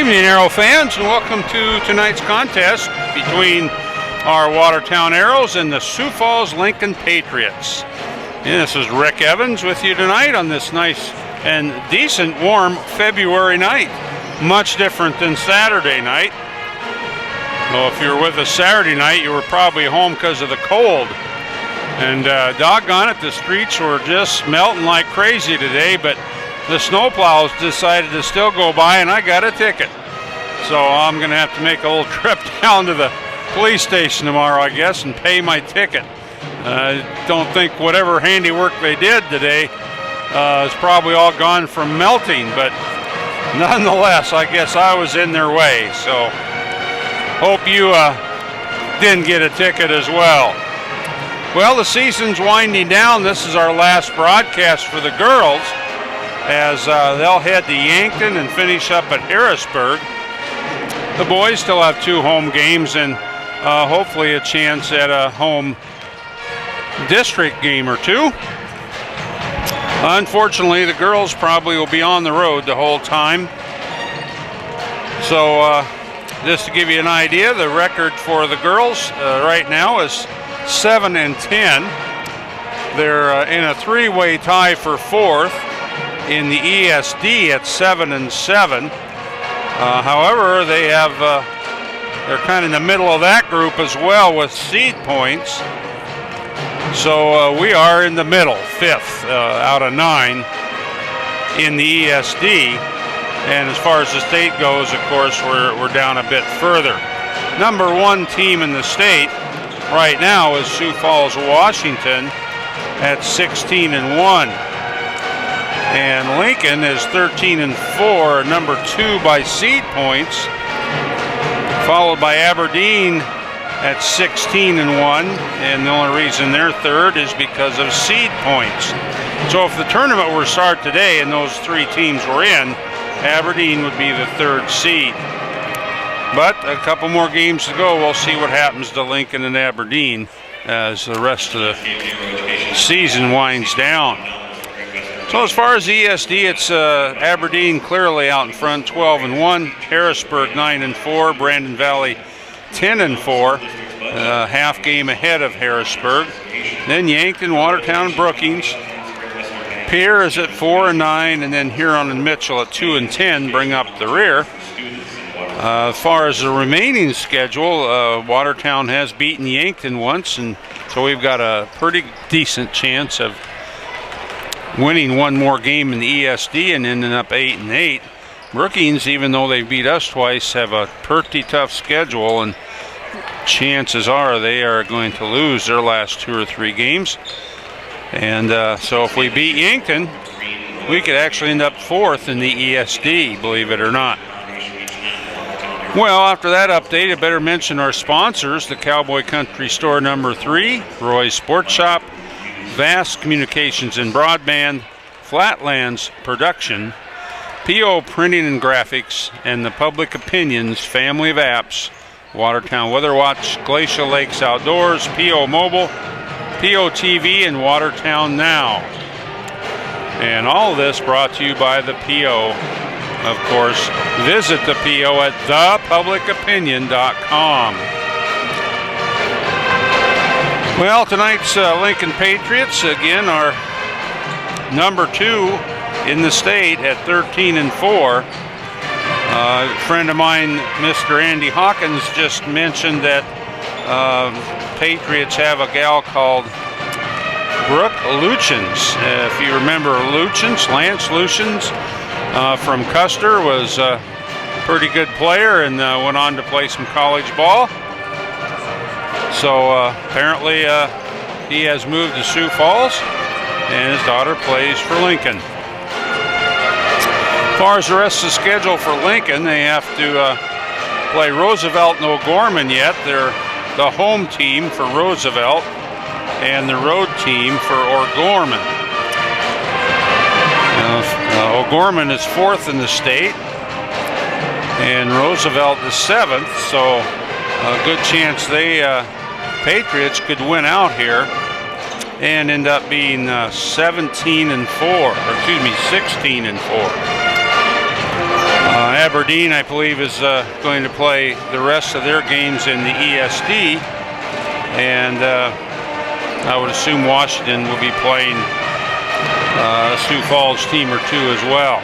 evening, Arrow fans, and welcome to tonight's contest between our Watertown Arrows and the Sioux Falls Lincoln Patriots. And this is Rick Evans with you tonight on this nice and decent warm February night. Much different than Saturday night. Well, if you were with us Saturday night, you were probably home because of the cold. And doggone it, the streets were just melting like crazy today, but the snowplows decided to still go by, and I got a ticket. So I'm going to have to make a little trip down to the police station tomorrow, I guess, and pay my ticket. I don't think whatever handiwork they did today is probably all gone from melting, but nonetheless, I guess I was in their way. So hope you didn't get a ticket as well. Well, the season's winding down. This is our last broadcast for the girls, as they'll head to Yankton and finish up at Harrisburg. The boys still have 2 home games and hopefully a chance at a home district game or 2. Unfortunately, the girls probably will be on the road the whole time. So just to give you an idea, the record for the girls right now is 7-10. They're in a 3-way tie for 4th in the ESD at 7-7. However, they have they're kind of in the middle of that group as well with seed points. So we are in the middle, 5th out of 9 in the ESD. And as far as the state goes, of course, we're down a bit further. Number 1 team in the state right now is Sioux Falls, Washington at 16-1. And Lincoln is 13-4, number 2 by seed points, followed by Aberdeen at 16-1, and the only reason they're 3rd is because of seed points. So if the tournament were to start today and those 3 teams were in, Aberdeen would be the 3rd seed. But a couple more games to go. We'll see what happens to Lincoln and Aberdeen as the rest of the season winds down. So as far as the ESD, it's Aberdeen clearly out in front, 12-1. Harrisburg 9-4. Brandon Valley 10-4. Half game ahead of Harrisburg. Then Yankton, Watertown, Brookings. Pierre is at 4-9, and then Huron and Mitchell at 2-10 bring up the rear. As far as the remaining schedule, Watertown has beaten Yankton once, and so we've got a pretty decent chance of winning one more game in the ESD and ending up 8-8. Brookings, even though they beat us twice, have a pretty tough schedule, and chances are they are going to lose their last 2 or 3 games. And so if we beat Yankton, we could actually end up 4th in the ESD, believe it or not. Well, after that update, I better mention our sponsors: the Cowboy Country Store number 3, Roy's Sports Shop, Vast Communications and Broadband, Flatlands Production, PO Printing and Graphics, and the Public Opinions family of apps: Watertown Weather Watch, Glacial Lakes Outdoors, PO Mobile, PO TV, and Watertown Now. And all of this brought to you by the PO. Of course, visit the PO at thepublicopinion.com. Well, tonight's Lincoln Patriots, again, are number 2 in the state at 13-4. A friend of mine, Mr. Andy Hawkins, just mentioned that Patriots have a gal called Brooke Luchins. If you remember Luchins, Lance Luchins from Custer, was a pretty good player and went on to play some college ball. So apparently he has moved to Sioux Falls, and his daughter plays for Lincoln. As far as the rest of the schedule for Lincoln, they have to play Roosevelt and O'Gorman yet. They're the home team for Roosevelt and the road team for O'Gorman. O'Gorman is 4th in the state, and Roosevelt is 7th, so a good chance they Patriots could win out here and end up being 16-4. Aberdeen, I believe, is going to play the rest of their games in the ESD, and I would assume Washington will be playing a Sioux Falls team or two as well.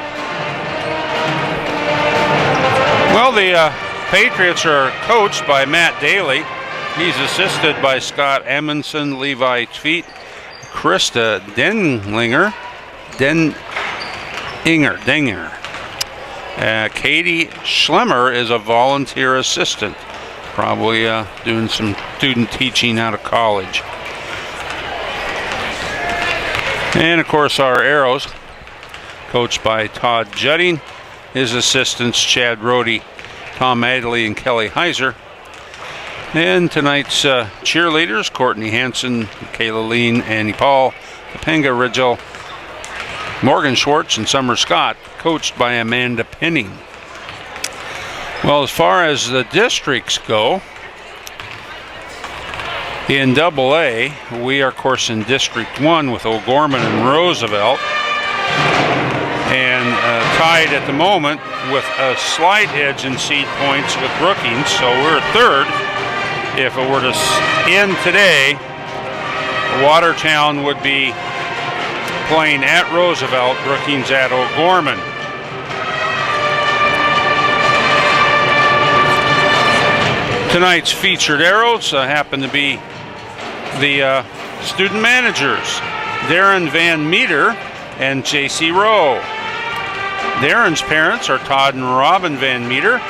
Well, the Patriots are coached by Matt Daly. He's assisted by Scott Amundsen, Levi Tweet, Krista Denlinger, Dinger. Katie Schlemmer is a volunteer assistant, probably doing some student teaching out of college. And of course our Arrows, coached by Todd Judding, his assistants Chad Rohde, Tom Adley, and Kelly Heiser. And tonight's cheerleaders, Courtney Hansen, Kayla Lean, Annie Paul, Topanga Ridgel, Morgan Schwartz, and Summer Scott, coached by Amanda Penning. Well, as far as the districts go, in AA, we are, of course, in District 1 with O'Gorman and Roosevelt, and tied at the moment with a slight edge in seed points with Brookings, so we're third. If it were to end today, Watertown would be playing at Roosevelt, Brookings at O'Gorman. Tonight's featured Arrows happen to be the student managers, Darren Van Meter and J.C. Rowe. Darren's parents are Todd and Robin Van Meter.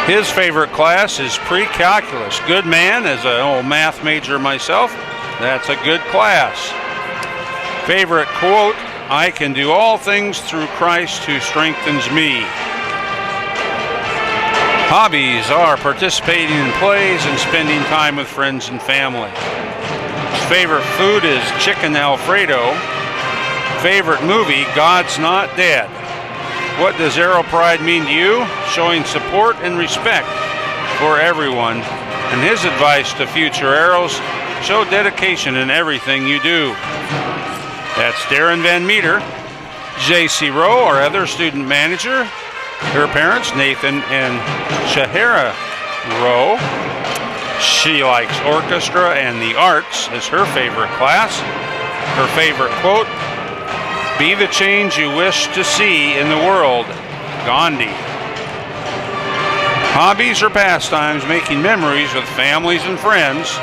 His favorite class is pre-calculus. Good man, as an old math major myself, that's a good class. Favorite quote, I can do all things through Christ who strengthens me. Hobbies are participating in plays and spending time with friends and family. His favorite food is chicken Alfredo. Favorite movie, God's Not Dead. What does Arrow Pride mean to you? Showing support and respect for everyone. And his advice to future Arrows, show dedication in everything you do. That's Darren Van Meter. J.C. Rowe, our other student manager. Her parents, Nathan and Shahara Rowe. She likes orchestra and the arts is her favorite class. Her favorite quote, be the change you wish to see in the world, Gandhi. Hobbies or pastimes, making memories with families and friends.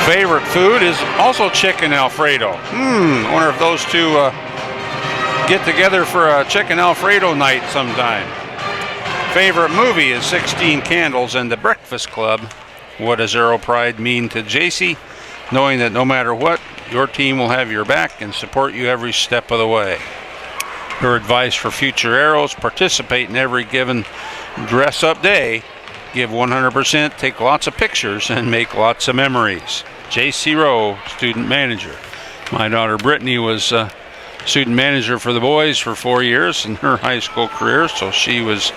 Favorite food is also chicken Alfredo. I wonder if those two get together for a chicken Alfredo night sometime. Favorite movie is 16 Candles and The Breakfast Club. What does Arrow Pride mean to JC? Knowing that no matter what, your team will have your back and support you every step of the way. Her advice for future Arrows, participate in every given dress-up day, give 100%, take lots of pictures, and make lots of memories. J.C. Rowe, student manager. My daughter Brittany was student manager for the boys for 4 years in her high school career, so she was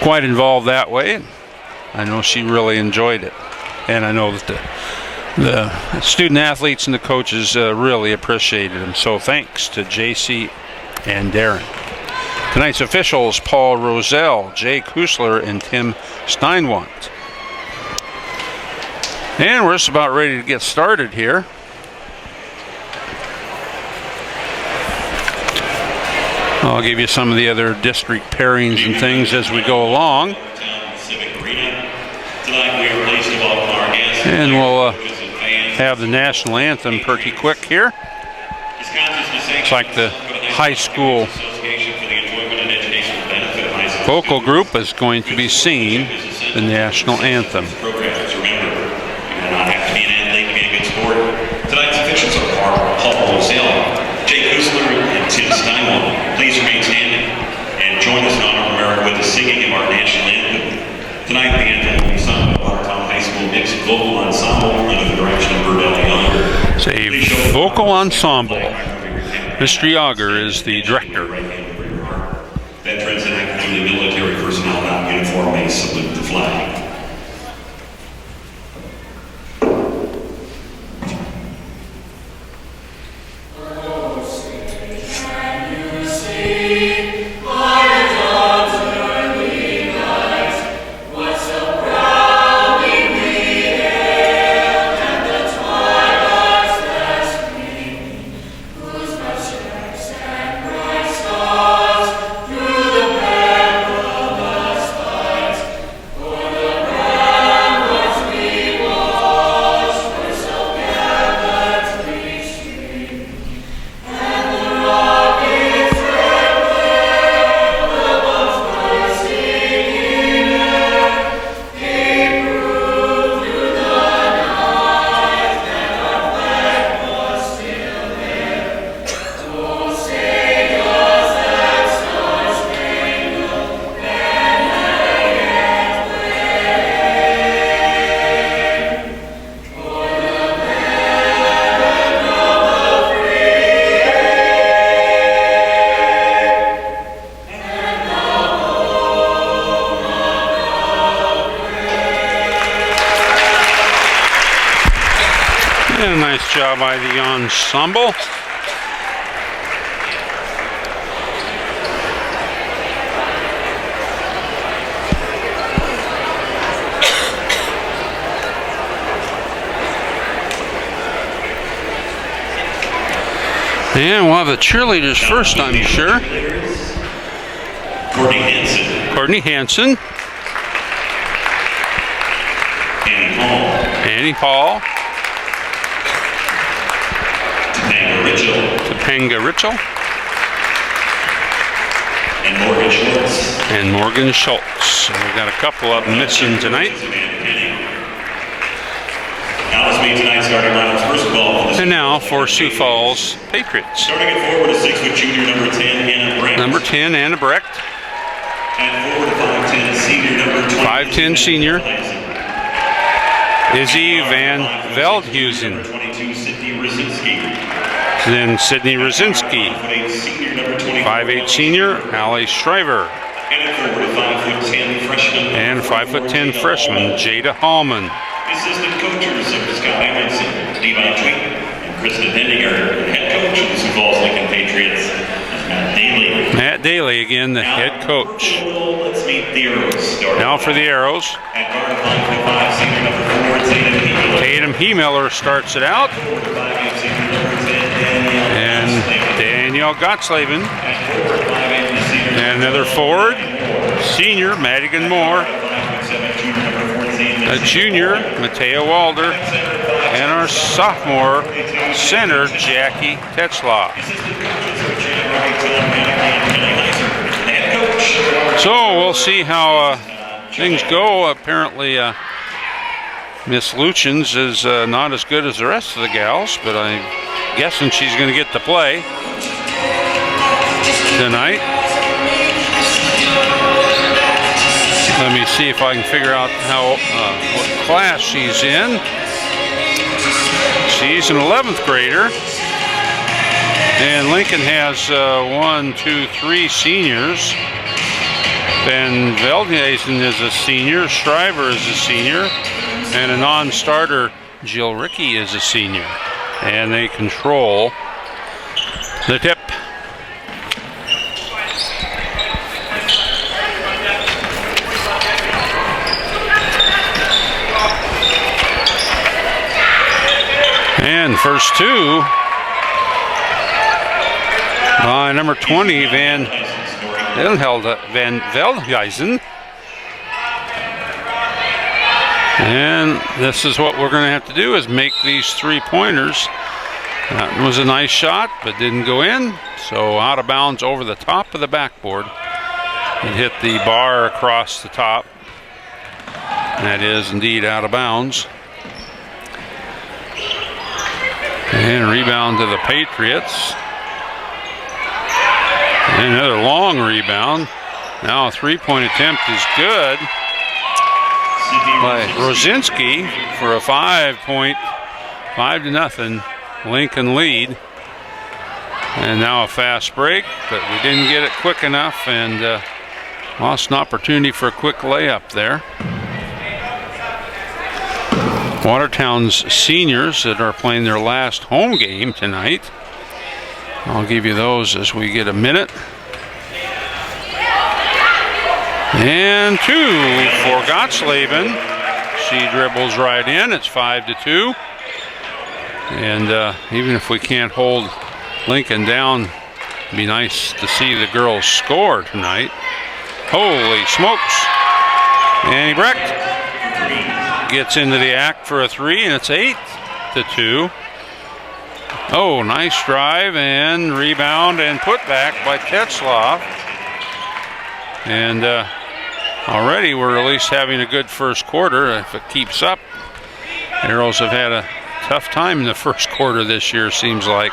quite involved that way. I know she really enjoyed it, and I know that the student athletes and the coaches really appreciated them. So thanks to JC and Darren. Tonight's officials, Paul Roselle, Jay Kusler, and Tim Steinwant. And we're just about ready to get started here. I'll give you some of the other district pairings and things as we go along. Civic Arena. Tonight we are pleased to welcome our guests. And we'll have the national anthem pretty quick here. It's like the high school vocal group is going to be singing the national anthem. Tonight's officials are Paul Roselle, Jay Kusler, and Tim Steinwald. Please remain standing and join us in honor of America with the singing of our national anthem. Tonight the anthem will be sung by Watertown High School mixed vocal ensemble under the direction of Burdell Younger. It's a vocal ensemble. Mr. Yager is the director. Veterans and active duty military personnel now in uniform may salute the flag. job by the ensemble. And we'll have the cheerleaders first, I'm sure. Courtney Hansen. Annie Hall. Topanga Ritchell. And Morgan Schultz. So we've got a couple of them missing tonight. Now let's meet tonight's starting lineups. First of all, and now for Sioux Falls Patriots. Starting at forward is 6-foot junior number 10, Anna Brecht. Number 10, Anna Brecht. And forward to 5'10", senior number 20. 5'10", senior. Izzy Van Veldhuizen. 22, Sydney Rzinski. Then Sydney Rzinski. 5'8", senior, Allie Shriver. And at forward to 5'10", freshman. And 5'10", freshman, Jada Hallman. Assistant coaches of Scott Emerson, Devon Tweet, and Kristen Hendinger. Head coach of the Sioux Falls Lincoln Patriots is Matt Daly. Matt Daly again, the head coach. Let's meet the Arrows. Now for the Arrows. At guard 5'5", senior number 4, Tatum Hemiller. Tatum Hemiller starts it out. And Danielle Gottslavin. And another forward, senior Madigan Moore. A junior, Matea Walder, and our sophomore center, Jackie Tetzlaff. So we'll see how things go. Apparently, Miss Luchins is not as good as the rest of the gals, but I'm guessing she's going to get to play tonight. Let me see if I can figure out what class she's in. She's an 11th grader. And Lincoln has 1, 2, 3 seniors. Van Veldhuizen is a senior. Shriver is a senior. And a non-starter, Jill Rickey, is a senior. And they control the tip. And first two by number 20, Van Veldhuizen. And this is what we're going to have to do, is make these 3-pointers. That was a nice shot, but didn't go in. So out of bounds over the top of the backboard. It hit the bar across the top. That is indeed out of bounds. And rebound to the Patriots. And another long rebound. Now a 3-point attempt is good by Rzinski for a 5-point, 5-0 Lincoln lead. And now a fast break, but we didn't get it quick enough and lost an opportunity for a quick layup there. Watertown's seniors that are playing their last home game tonight. I'll give you those as we get a minute. And 2 for Gottslavin. She dribbles right in. It's 5-2. And even if we can't hold Lincoln down, it'd be nice to see the girls score tonight. Holy smokes. Annie Brecht gets into the act for a 3, and it's 8-2. Oh, nice drive and rebound and put back by Tetzlaff. And already we're at least having a good first quarter. If it keeps up, Arrows have had a tough time in the first quarter this year, seems like.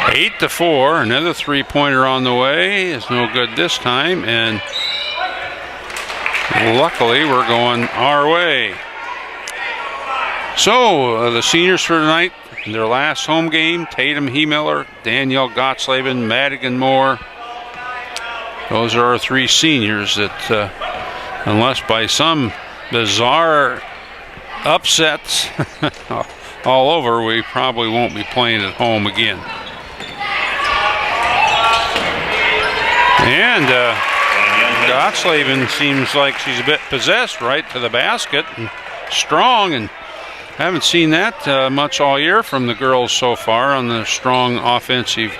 8-4, another 3-pointer on the way. It's no good this time, and luckily we're going our way. So the seniors for tonight, their last home game, Tatum Hemiller, Danielle Gottslavin, Madigan Moore. Those are our 3 seniors that, unless by some bizarre upsets all over, we probably won't be playing at home again. And Gottslavin seems like she's a bit possessed right to the basket and strong, and haven't seen that much all year from the girls so far on the strong offensive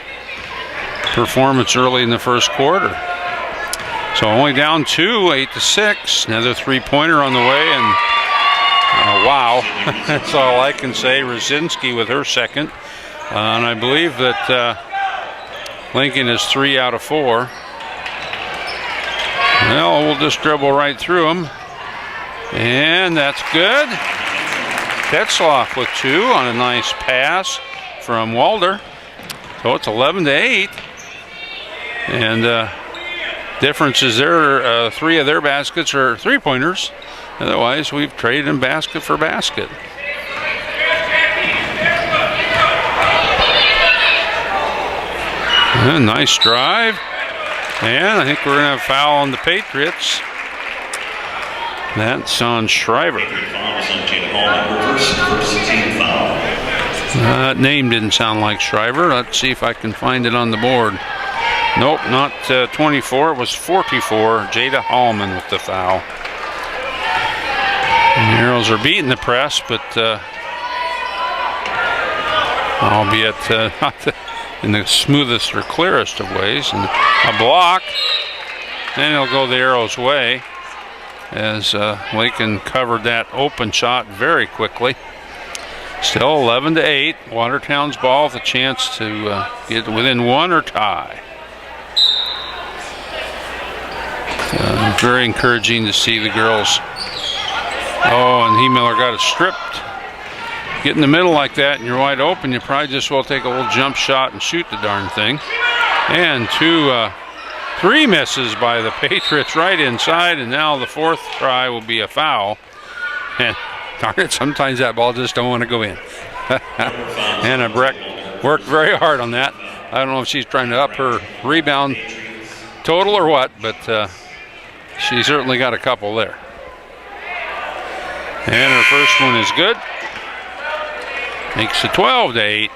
performance early in the first quarter. So only down 2, 8-6. Another three-pointer on the way, and wow, that's all I can say. Rosinski with her second, and I believe that Lincoln is 3 out of 4. Well, we'll just dribble right through them, and that's good. Tetzloff with 2 on a nice pass from Walder. So it's 11-8, and difference is there. 3 of their baskets are three-pointers. Otherwise, we've traded them basket for basket. And nice drive. And I think we're going to have a foul on the Patriots. That's on Shriver. That name didn't sound like Shriver. Let's see if I can find it on the board. Nope, not 24. It was 44. Jada Hallman with the foul. And the Arrows are beating the press, but albeit not in the smoothest or clearest of ways. And a block, and it'll go the Arrows' way as Lincoln covered that open shot very quickly. Still 11-8. Watertown's ball with a chance to get within 1 or tie. Very encouraging to see the girls. Oh, and Miller got it stripped. Get in the middle like that and you're wide open, you probably just will take a little jump shot and shoot the darn thing. And 3 misses by the Patriots right inside, and now the 4th try will be a foul. And darn it, sometimes that ball just don't want to go in. Anna Breck worked very hard on that. I don't know if she's trying to up her rebound total or what, but she certainly got a couple there. And her first one is good. Makes it 12-8.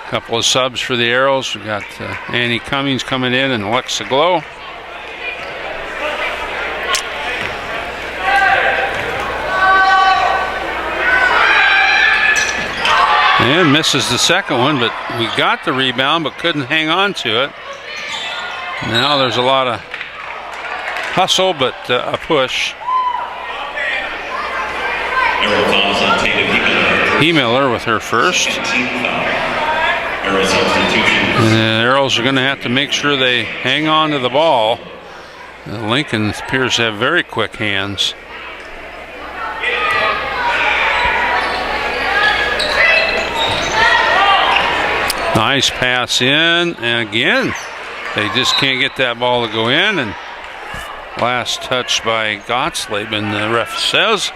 Couple of subs for the Arrows. We've got Annie Cummings coming in and Alexa Glow. And misses the second one, but we got the rebound but couldn't hang on to it. Now there's a lot of hustle, but a push. Miller with her first. And the Arrows are going to have to make sure they hang on to the ball. Lincoln appears to have very quick hands. Nice pass in, and again, they just can't get that ball to go in. And last touch by Gottslavin, the ref says.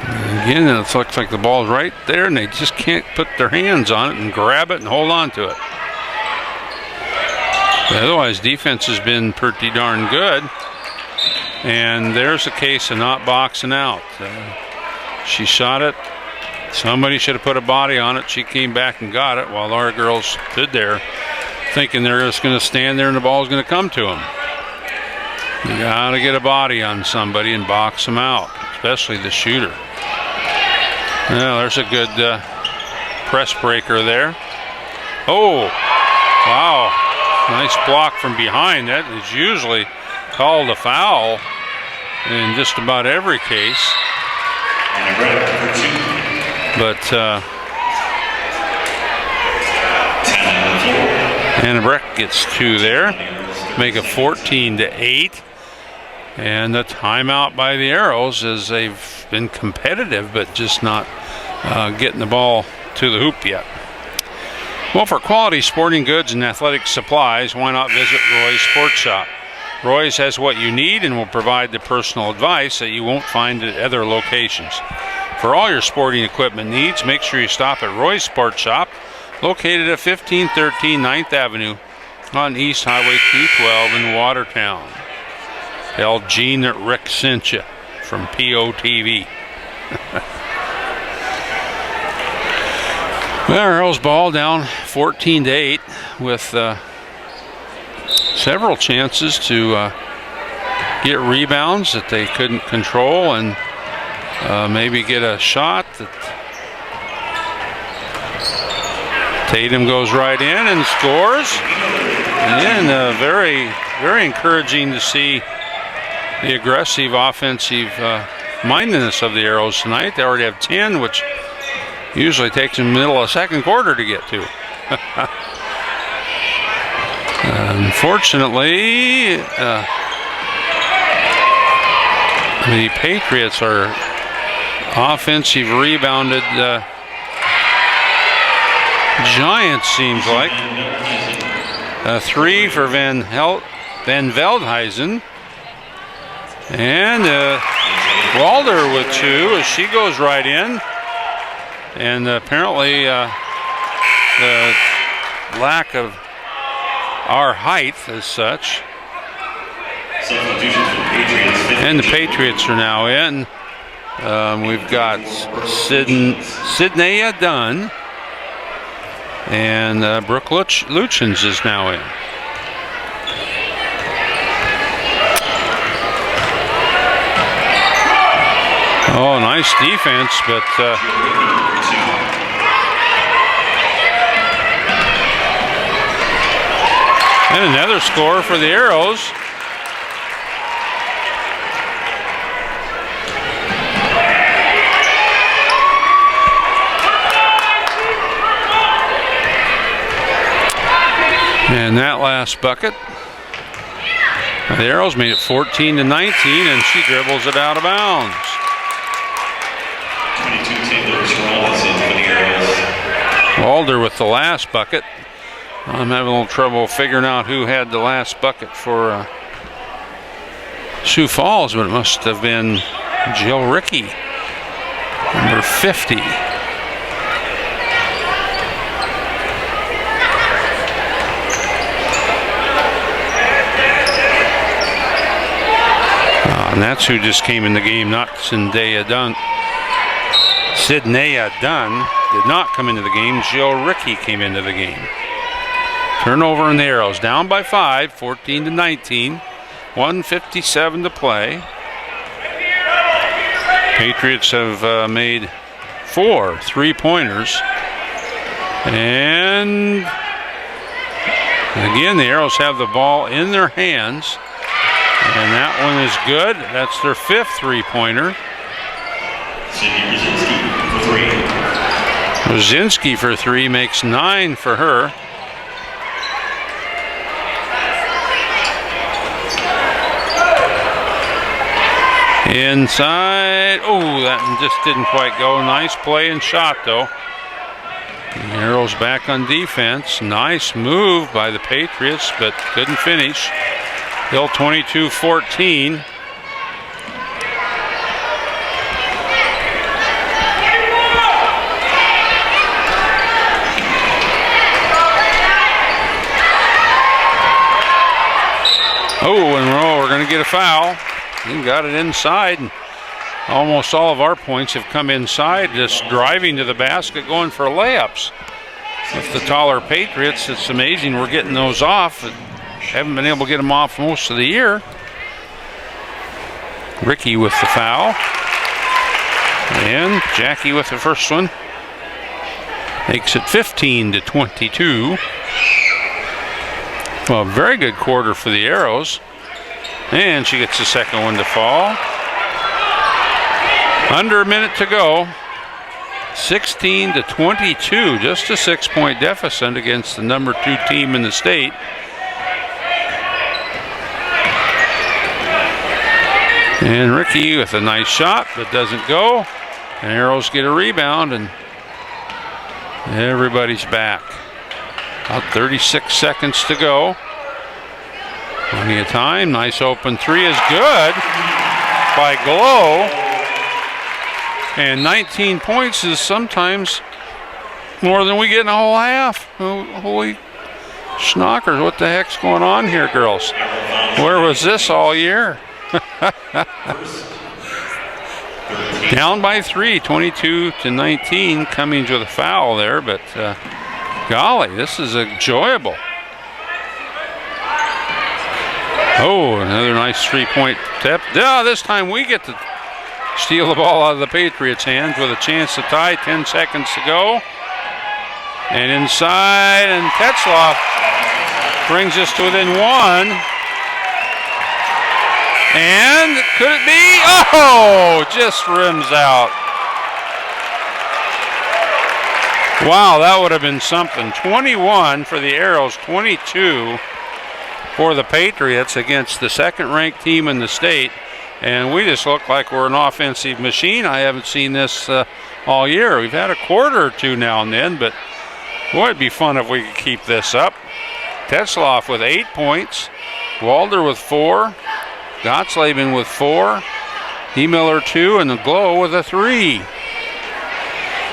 Again, it looks like the ball's right there, and they just can't put their hands on it and grab it and hold on to it. But otherwise, defense has been pretty darn good. And there's a case of not boxing out. She shot it. Somebody should have put a body on it. She came back and got it while our girls stood there thinking they're just going to stand there and the ball's going to come to them. You got to get a body on somebody and box them out, especially the shooter. Well, there's a good press breaker there. Oh, wow. Nice block from behind. That is usually called a foul in just about every case. But Anna Breck gets 2 there. Make it 14-8. And the timeout by the Arrows as they've been competitive but just not getting the ball to the hoop yet. Well, for quality sporting goods and athletic supplies, why not visit Roy's Sports Shop? Roy's has what you need and will provide the personal advice that you won't find at other locations. For all your sporting equipment needs, make sure you stop at Roy's Sports Shop, located at 1513 9th Avenue on East Highway 212 in Watertown. Tell Gene that Rick sent you from POTV. Well, Arrows ball down 14-8 with several chances to get rebounds that they couldn't control and maybe get a shot that Tatum goes right in and scores. And very, very encouraging to see the aggressive offensive mindedness of the Arrows tonight. They already have 10, which usually takes them middle of second quarter to get to. Unfortunately, the Patriots are offensive rebounded giants, seems like. A 3 for Van Veldhuizen. And Walder with 2 as she goes right in. And apparently the lack of our height as such. And the Patriots are now in. We've got Sydney Dunn. And Brooke Luchens is now in. Oh, nice defense, but and another score for the Arrows. And that last bucket, the Arrows made it 14-19, and she dribbles it out of bounds. 22 Taylor Robinson for the Arrows. Walder with the last bucket. I'm having a little trouble figuring out who had the last bucket for Sioux Falls, but it must have been Jill Rickey, number 50. And that's who just came in the game, not Sydney Dunn. Sydney Dunn did not come into the game. Jill Rickey came into the game. Turnover in the Arrows, down by 5, 14-19, 1:57 to play. Patriots have made 4 3-pointers. And again, the Arrows have the ball in their hands. And that one is good. That's their 5th 3-pointer. Brzezinski for 3 makes 9 for her. Inside. Oh, that just didn't quite go. Nice play and shot, though. The Arrows back on defense. Nice move by the Patriots, but couldn't finish. Still 22-14. Oh, and we're going to get a foul. He got it inside. And almost all of our points have come inside, just driving to the basket, going for layups. With the taller Patriots, it's amazing we're getting those off. Haven't been able to get them off most of the year. Ricky with the foul. And Jackie with the first one. Makes it 15-22. Well, very good quarter for the Arrows. And she gets the second one to fall. Under a minute to go. 16-22. Just a 6-point deficit against the number 2 team in the state. And Ricky with a nice shot, but doesn't go. And Arrows get a rebound, and everybody's back. About 36 seconds to go. Plenty of time. Nice open 3 is good by Glow. And 19 points is sometimes more than we get in a whole half. Holy schnockers, what the heck's going on here, girls? Where was this all year? Down by 3, 22-19. Cummings with a foul there, but golly, this is enjoyable. Oh, another nice three-point tip. Yeah, this time we get to steal the ball out of the Patriots' hands with a chance to tie. 10 seconds to go. And inside, and Tetzloff brings us to within 1. And could it be? Oh, just rims out. Wow, that would have been something. 21 for the Arrows, 22 for the Patriots against the second-ranked team in the state. And we just look like we're an offensive machine. I haven't seen this all year. We've had a quarter or two now and then, but boy, it'd be fun if we could keep this up. Tetzloff with 8 points. Walder with 4. Gotsleben with 4. E-Miller 2, and the Glow with a 3.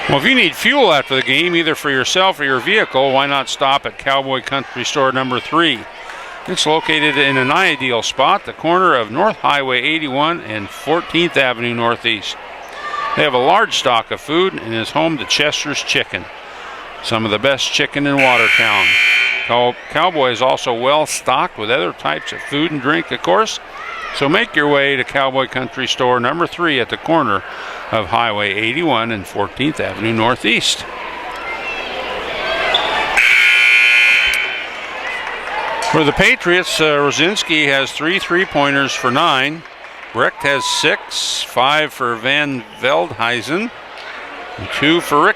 Well, if you need fuel after the game, either for yourself or your vehicle, why not stop at Cowboy Country Store number 3? It's located in an ideal spot, the corner of North Highway 81 and 14th Avenue Northeast. They have a large stock of food and is home to Chester's Chicken, some of the best chicken in Watertown. Cowboy is also well stocked with other types of food and drink, of course. So make your way to Cowboy Country Store number 3 at the corner of Highway 81 and 14th Avenue Northeast. For the Patriots, Rosinski has 3 three-pointers for 9. Brecht has 6, 5 for Van Veldhuizen, and 2 for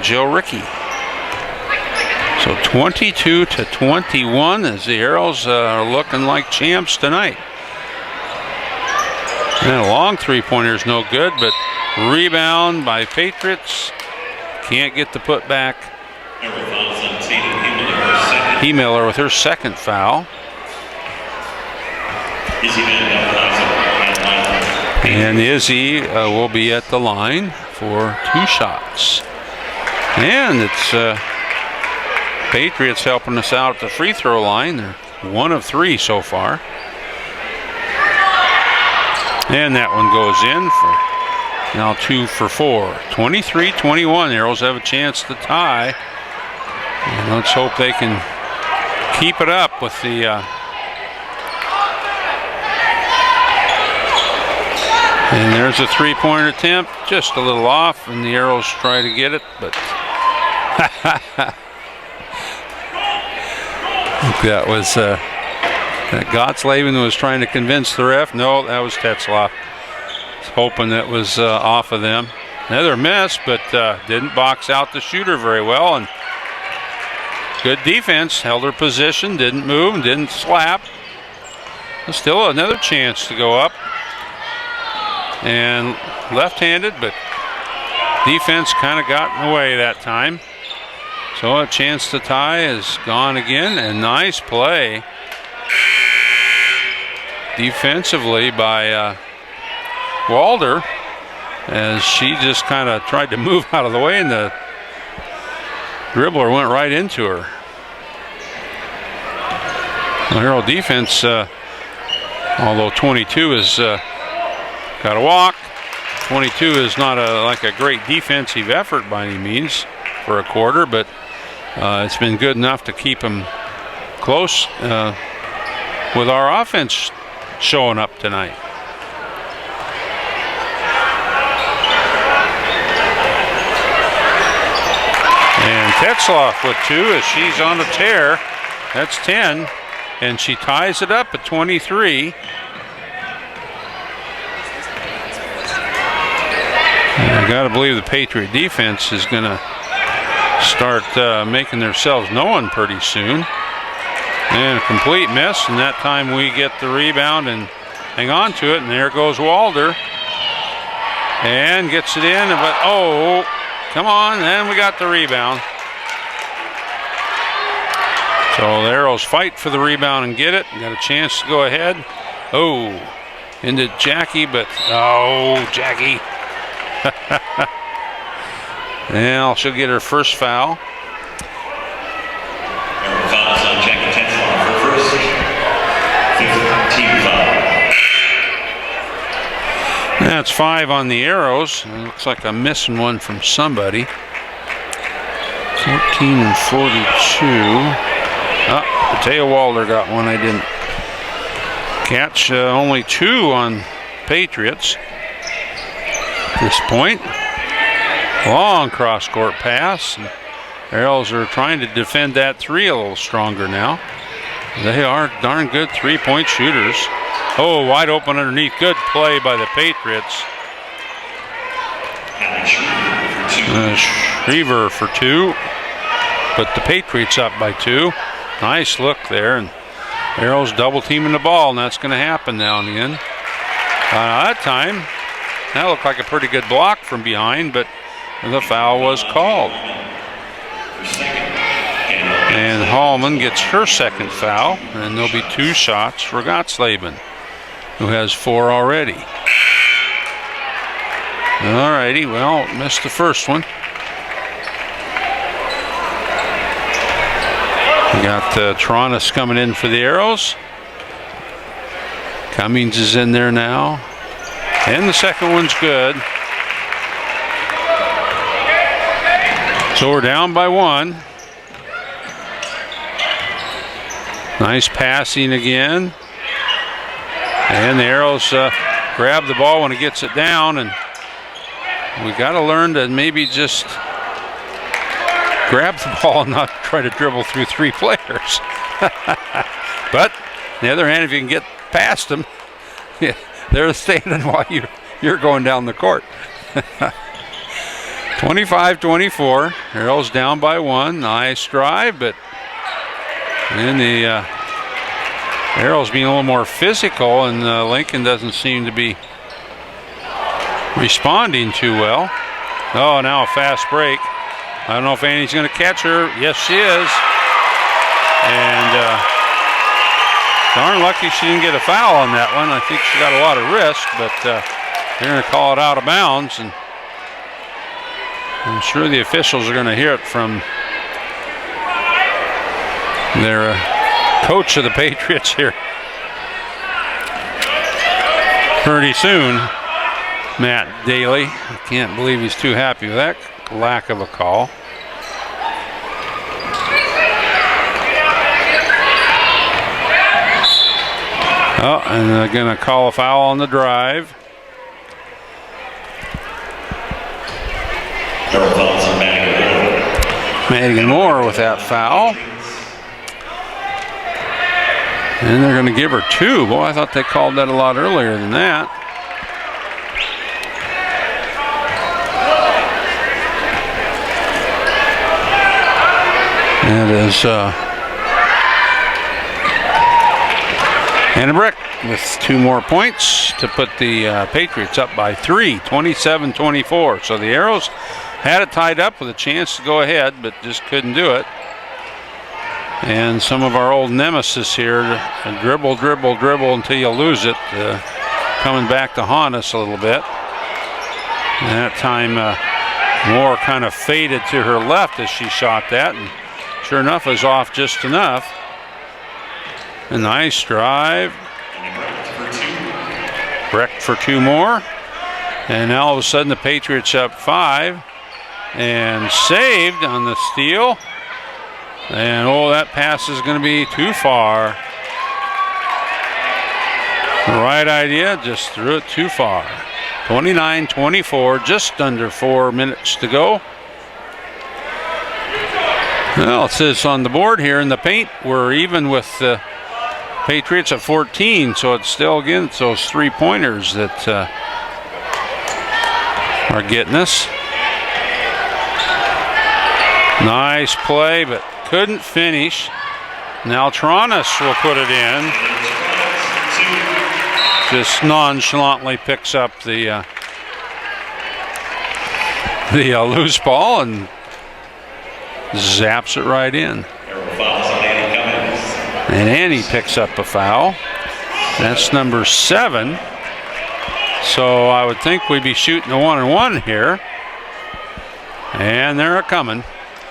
Joe Rickey. So 22-21 as the Arrows are looking like champs tonight. And a long three-pointer is no good, but rebound by Patriots. Can't get the putback. E-Miller with her second foul. And Izzy will be at the line for 2 shots. And it's Patriots helping us out at the free throw line. They're 1 of 3 so far. And that one goes in for now 2 for 4. 23-21. Arrows have a chance to tie. And let's hope they can keep it up with the and there's a three-point attempt, just a little off, and the Arrows try to get it, but that was that Gotsleben was trying to convince the ref. No, that was Tetzloff. Hoping that was off of them. Another miss, but didn't box out the shooter very well, and good defense, held her position, didn't move, didn't slap. Still another chance to go up. And left-handed, but defense kind of got in the way that time. So a chance to tie is gone again, and nice play defensively by Walder as she just kind of tried to move out of the way, and the dribbler went right into her. The Arrow defense, although 22 is got to walk. 22 is not like a great defensive effort by any means for a quarter, but it's been good enough to keep them close with our offense showing up tonight. And Tetzloff with 2 as she's on a tear. That's 10, and she ties it up at 23. I got to believe the Patriot defense is going to start making themselves known pretty soon. And a complete miss, and that time we get the rebound and hang on to it, and there goes Walder. And gets it in, but oh, come on, and we got the rebound. So the Arrows fight for the rebound and get it. Got a chance to go ahead. Oh, into Jackie, but oh, Jackie. Now she'll get her first foul. Fouls on Jackie Tetzloff, her first 15th foul. That's 5 on the Arrows. It looks like I'm missing one from somebody. 14 and 42. Mateo Walder got one I didn't catch. Only 2 on Patriots at this point. Long cross-court pass. And Arrows are trying to defend that 3 a little stronger now. They are darn good 3-point shooters. Oh, wide open underneath. Good play by the Patriots. Shriver for 2. But the Patriots up by 2. Nice look there. And Arrows double teaming the ball, and that's going to happen now and again. That time, that looked like a pretty good block from behind, but the foul was called. And Hallman gets her second foul, and there'll be 2 shots for Gottsleben, who has 4 already. All righty, well, missed the first one. We got Tronis coming in for the Arrows. Cummings is in there now. And the second one's good. So we're down by 1. Nice passing again. And the Arrows grab the ball when it gets it down. And we got to learn to maybe just grab the ball and not try to dribble through 3 players. But on the other hand, if you can get past them, they're standing while you're going down the court. 25-24. Arrows down by 1. Nice drive, but then the Arrows being a little more physical, and Lincoln doesn't seem to be responding too well. Oh, now a fast break. I don't know if Annie's going to catch her. Yes, she is. And darn lucky she didn't get a foul on that one. I think she got a lot of risk, but they're going to call it out of bounds. And I'm sure the officials are going to hear it from their coach of the Patriots here pretty soon, Matt Daly. I can't believe he's too happy with that lack of a call. Oh, and they're going to call a foul on the drive. Madigan Moore with that foul. And they're going to give her 2. Boy, I thought they called that a lot earlier than that. That is Anna Brick with 2 more points to put the Patriots up by 3, 27-24. So the Arrows had it tied up with a chance to go ahead, but just couldn't do it. And some of our old nemesis here, dribble until you lose it, coming back to haunt us a little bit. And that time Moore kind of faded to her left as she shot that, and sure enough was off just enough. A nice drive. Brecht for 2 more. And now all of a sudden the Patriots up 5. And saved on the steal. And oh, that pass is going to be too far. The right idea, just threw it too far. 29-24, just under 4 minutes to go. Well, it says on the board here in the paint, we're even with the Patriots at 14, so it's still, again, it's those 3-pointers that are getting us. Nice play, but couldn't finish. Now Tronis will put it in. Just nonchalantly picks up the loose ball and zaps it right in. And Annie picks up a foul. That's number 7. So I would think we'd be shooting a 1-and-1 here. And they're coming.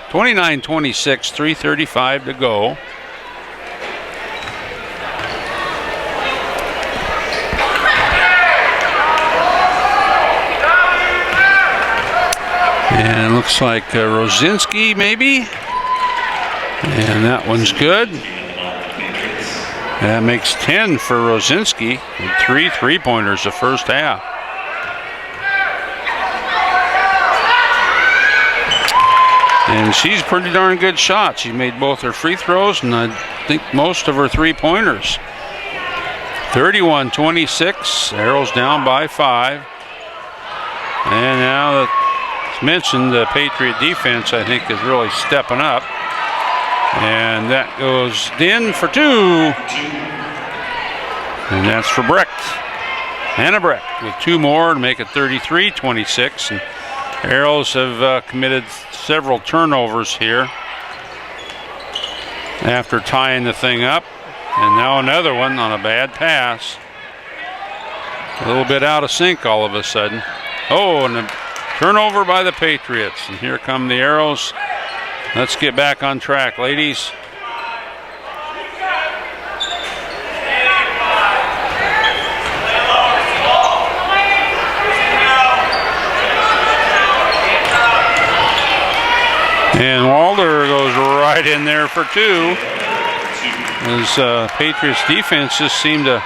29-26, 3:35 to go. Looks like Rosinski maybe. And that one's good. That makes 10 for Rosinski with 3 3-pointers the first half. And she's a pretty darn good shot. She made both her free throws and I think most of her 3-pointers. 31-26, Arrows down by 5. And now, as mentioned, the Patriot defense, I think, is really stepping up. And that goes in for 2. And that's for Brecht. Hannah Brecht with 2 more to make it 33-26. And Arrows have committed several turnovers here after tying the thing up. And now another one on a bad pass. A little bit out of sync all of a sudden. Oh, and a turnover by the Patriots. And here come the Arrows. Let's get back on track, ladies. And Walder goes right in there for 2. As Patriots defense just seemed to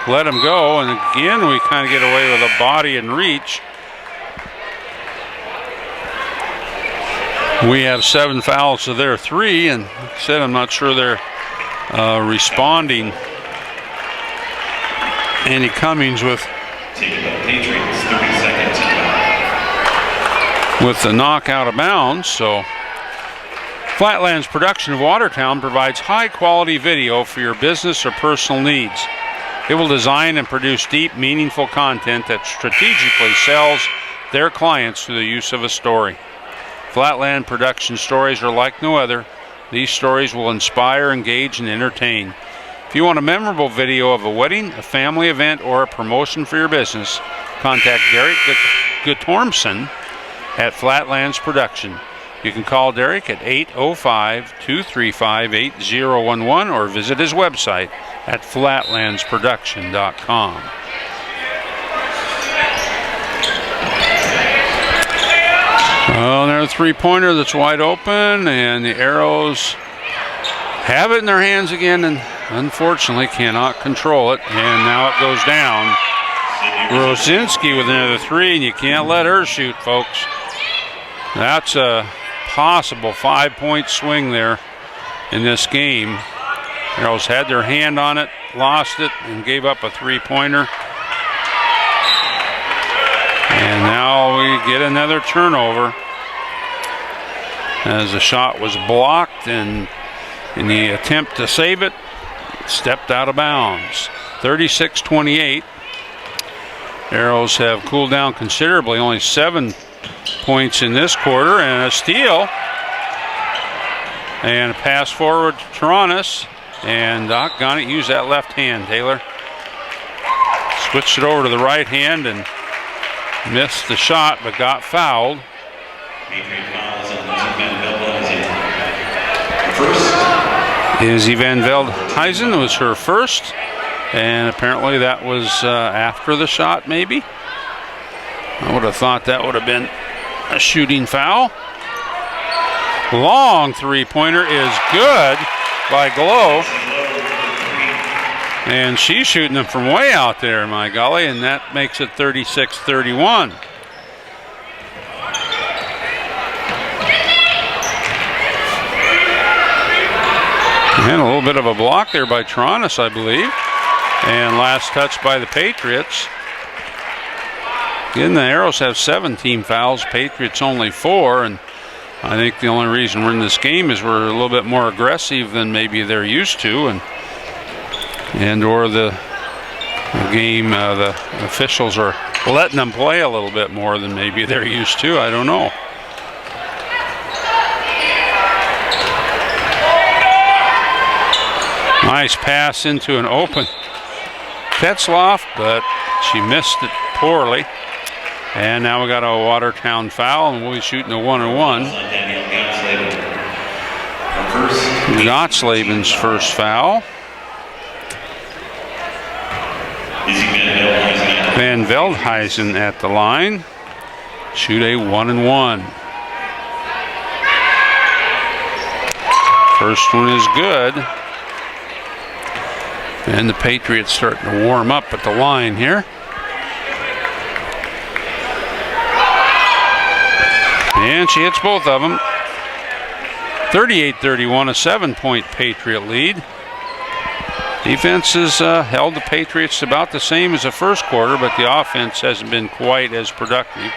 let him go. And again, we kind of get away with a body and reach. We have 7 fouls to their 3, and like I said, I'm not sure they're responding. Andy Cummings with the knock out of bounds. So Flatlands Production of Watertown provides high-quality video for your business or personal needs. It will design and produce deep, meaningful content that strategically sells their clients through the use of a story. Flatland Production stories are like no other. These stories will inspire, engage, and entertain. If you want a memorable video of a wedding, a family event, or a promotion for your business, contact Derek Guttormson at Flatlands Production. You can call Derek at 805-235-8011 or visit his website at flatlandsproduction.com. Well, there's a 3-pointer that's wide open, and the Arrows have it in their hands again and unfortunately cannot control it. And now it goes down. Rosinski with another 3, and you can't let her shoot, folks. That's a possible 5-point swing there in this game. Arrows had their hand on it, lost it, and gave up a 3-pointer. And now we get another turnover as the shot was blocked, and in the attempt to save it, stepped out of bounds. 36-28. Arrows have cooled down considerably, only 7 points in this quarter, and a steal. And a pass forward to Taranis, and doggone it, use that left hand, Taylor. Switched it over to the right hand and missed the shot, but got fouled. Izzy Van Veldhuizen was her first, and apparently that was after the shot, maybe. I would have thought that would have been a shooting foul. Long 3-pointer is good by Glow. And she's shooting them from way out there, my golly, and that makes it 36-31. And a little bit of a block there by Taranis, I believe. And last touch by the Patriots. Again, the Arrows have 7 team fouls, Patriots only 4, and I think the only reason we're in this game is we're a little bit more aggressive than maybe they're used to, or the game, the officials are letting them play a little bit more than maybe they're used to. I don't know. Nice pass into an open Tetzloff, but she missed it poorly. And now we got a Watertown foul, and we'll be shooting a 1-on-1. Gottslaben's first foul. Van Veldhuizen at the line. Shoot a 1-on-1. First one is good. And the Patriots starting to warm up at the line here. And she hits both of them. 38-31, a 7-point Patriot lead. Defense has held the Patriots about the same as the first quarter, but the offense hasn't been quite as productive.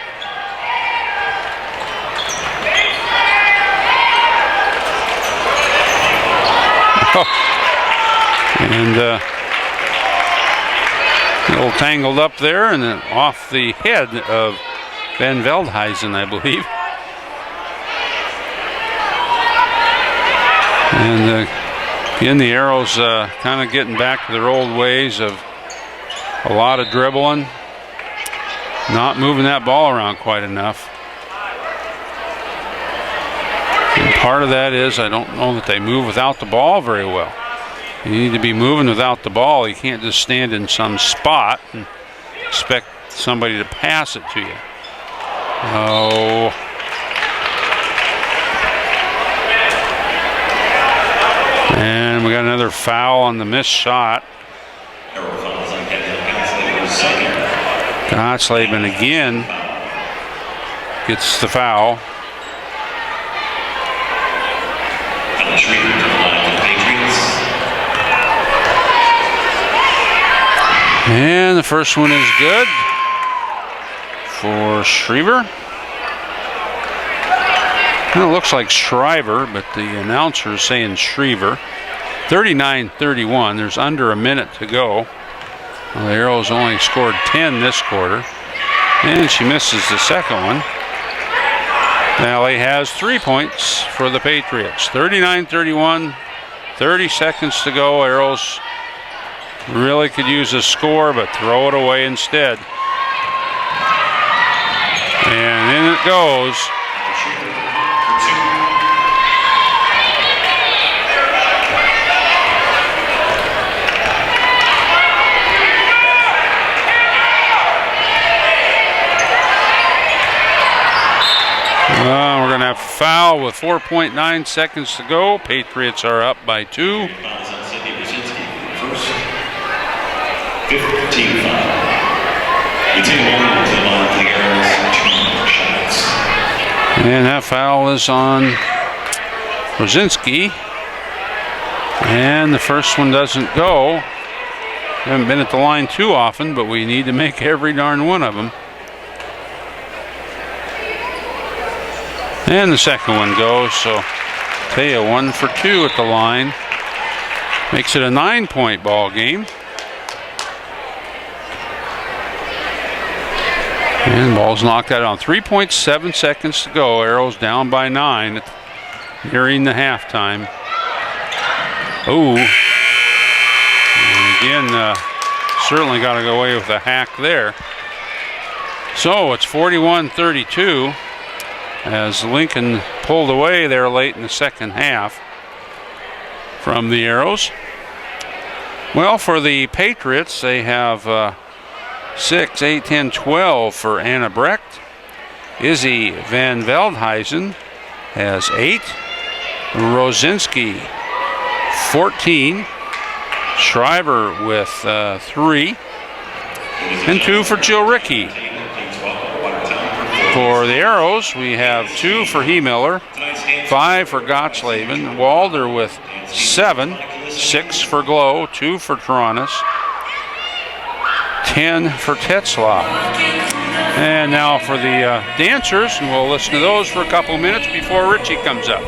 And a little tangled up there and then off the head of Van Veldhuizen, I believe. And again, the Arrows kind of getting back to their old ways of a lot of dribbling, not moving that ball around quite enough. And part of that is I don't know that they move without the ball very well. You need to be moving without the ball. You can't just stand in some spot and expect somebody to pass it to you. Oh. And we got another foul on the missed shot. Gotsleben again gets the foul. And the first one is good for Shriver. And it looks like Shriver, but the announcer is saying Shriver. 39-31. There's under a minute to go. Well, the Arrows only scored 10 this quarter. And she misses the second one. Valley has 3 points for the Patriots. 39-31. 30 seconds to go. Arrows really could use a score, but throw it away instead. And in it goes. We're going to have a foul with 4.9 seconds to go. Patriots are up by 2. 15 And that foul is on Rosinski. And the first one doesn't go. Haven't been at the line too often, but we need to make every darn one of them. And the second one goes, so Taya 1 for 2 at the line. Makes it a 9-point ball game. And the ball's knocked out on 3.7 seconds to go. Arrows down by 9, nearing the halftime. Oh. And again, certainly got to go away with a hack there. So it's 41-32 as Lincoln pulled away there late in the second half from the Arrows. Well, for the Patriots, they have 6, 8, 10, 12 for Anna Brecht. Izzy Van Veldhuizen has 8. Rosinski 14. Shriver with 3. And 2 for Jill Rickey. For the Arrows, we have 2 for Miller, 5 for Gotsleben, Walder with 7, 6 for Glow, 2 for Taranis, 10 for Tetzlaff. And now for the dancers, and we'll listen to those for a couple minutes before Richie comes up.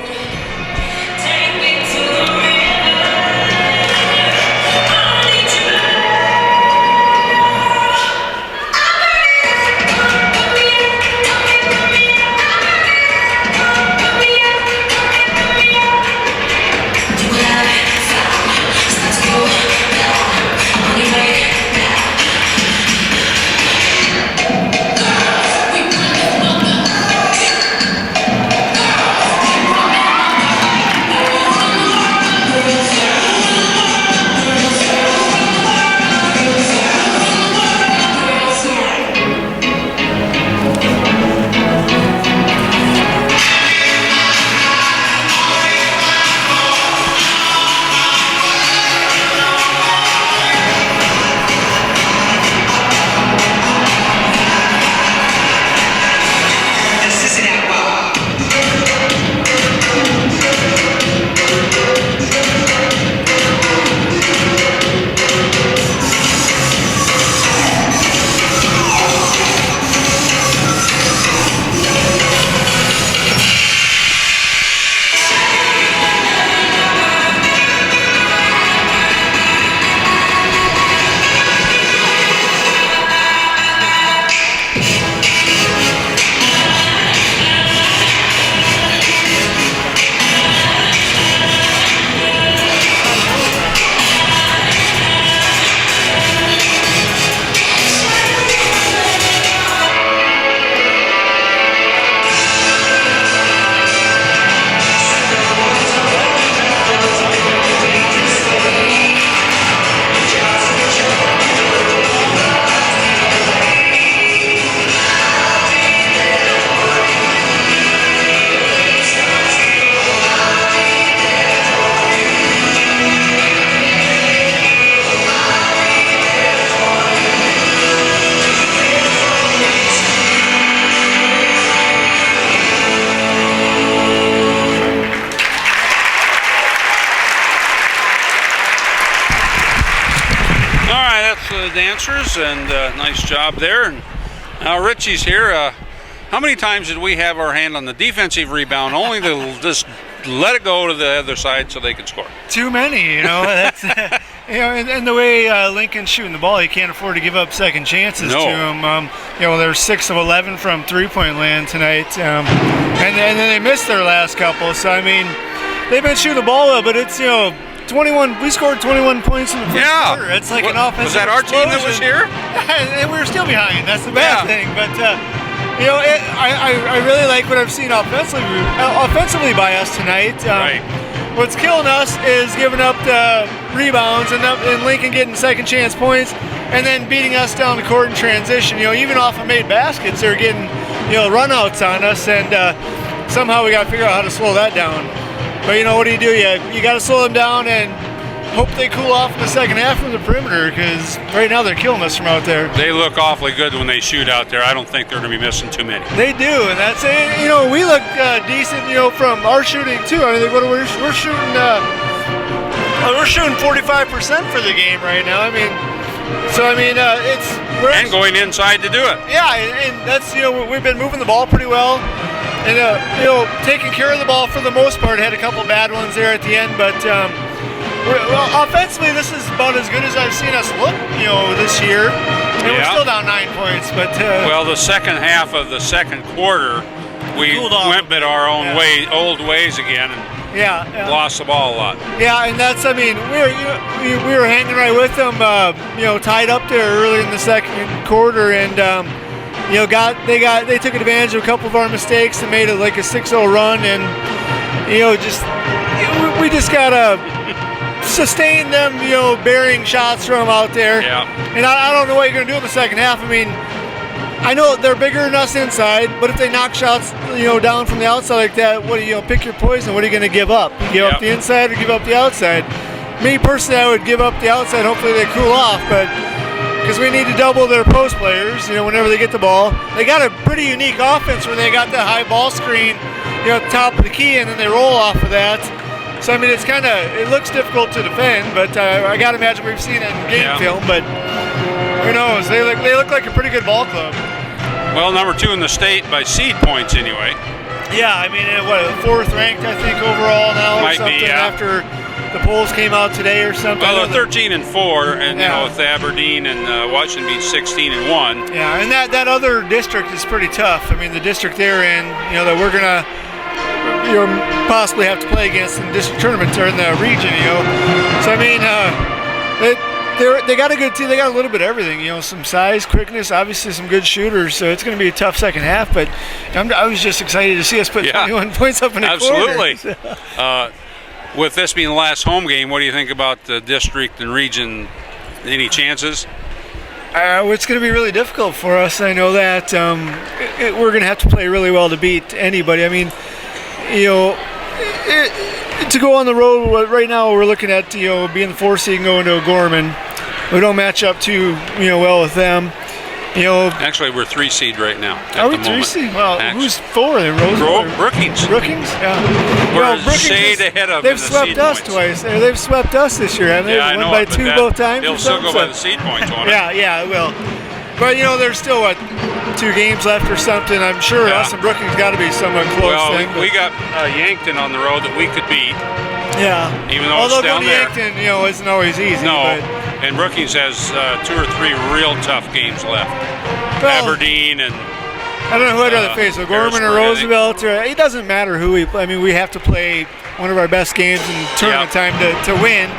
All right, that's the dancers, and nice job there. And now Richie's here. How many times did we have our hand on the defensive rebound, only to just let it go to the other side so they could score? Too many, you know. That's and the way Lincoln's shooting the ball, you can't afford to give up second chances to them. They're 6 of 11 from three-point land tonight, and then they missed their last couple. So I mean, they've been shooting the ball well, but it's 21. We scored 21 points in the first quarter. It's like an offensive. Was that our team that was here? And we were still behind. That's the bad thing, but. I really like what I've seen offensively by us tonight. Right. What's killing us is giving up the rebounds and Lincoln getting second chance points and then beating us down the court in transition. Even off of made baskets, they're getting runouts on us, and somehow we got to figure out how to slow that down. But what do? You got to slow them down and hope they cool off in the second half from the perimeter, because right now they're killing us from out there. They look awfully good when they shoot out there. I don't think they're going to be missing too many. They do, and that's it. We look decent, from our shooting too. I mean, we're shooting 45% for the game right now. We're going inside to do it. Yeah, and that's we've been moving the ball pretty well, and taking care of the ball for the most part. Had a couple bad ones there at the end, but. Offensively, this is about as good as I've seen us look, this year. And we're still down 9 points, but the second half of the second quarter, we went our own old ways again, and lost the ball a lot. Yeah, and that's we were hanging right with them, tied up there early in the second quarter, and they took advantage of a couple of our mistakes and made it like a 6-0 run, and we just gotta sustain them, burying shots from out there. Yeah. And I don't know what you're going to do in the second half. I know they're bigger than us inside, but if they knock shots, down from the outside like that, what do you pick your poison? What are you going to give up? You give up the inside or give up the outside? Me personally, I would give up the outside. Hopefully they cool off, but because we need to double their post players, whenever they get the ball. They got a pretty unique offense where they got that high ball screen, at the top of the key, and then they roll off of that. So it's it looks difficult to defend, but I gotta imagine we've seen it in game film. But who knows? They look like a pretty good ball club. Well, number 2 in the state by seed points anyway. Yeah, fourth ranked I think overall now, or something after the polls came out today or something. Well, they're 13-4, and with Aberdeen and Washington being 16-1. Yeah, and that other district is pretty tough. The district they're in, that we're gonna. Possibly have to play against in district tournaments or in the region, So they got a good team. They got a little bit of everything, some size, quickness, obviously some good shooters. So it's going to be a tough second half. But I was just excited to see us put 21 points up in a quarter. Absolutely. With this being the last home game, what do you think about the district and region? Any chances? It's going to be really difficult for us. I know that we're going to have to play really well to beat anybody. To go on the road right now, we're looking at being the 4 seed and going to O'Gorman. We don't match up too well with them. Actually, we're 3 seed right now. Are we 3 seed? Well, who's 4 then? Brookings. Brookings, yeah. We're shade ahead of. They've swept us twice. They've swept us this year, haven't they? Yeah, I know. Won by 2 both times. They'll still go by the seed points, won't it? Yeah, it will. But there's still 2 games left or something. I'm sure us and Brookings got to be somewhat close. Well, we got Yankton on the road that we could beat. Yeah. Even though it's down there. Yankton, isn't always easy. No. But And Brookings has 2 or 3 real tough games left. Well, Aberdeen and I don't know who I'd rather face, O'Gorman or Roosevelt. It doesn't matter who we play. We have to play one of our best games in tournament time to win.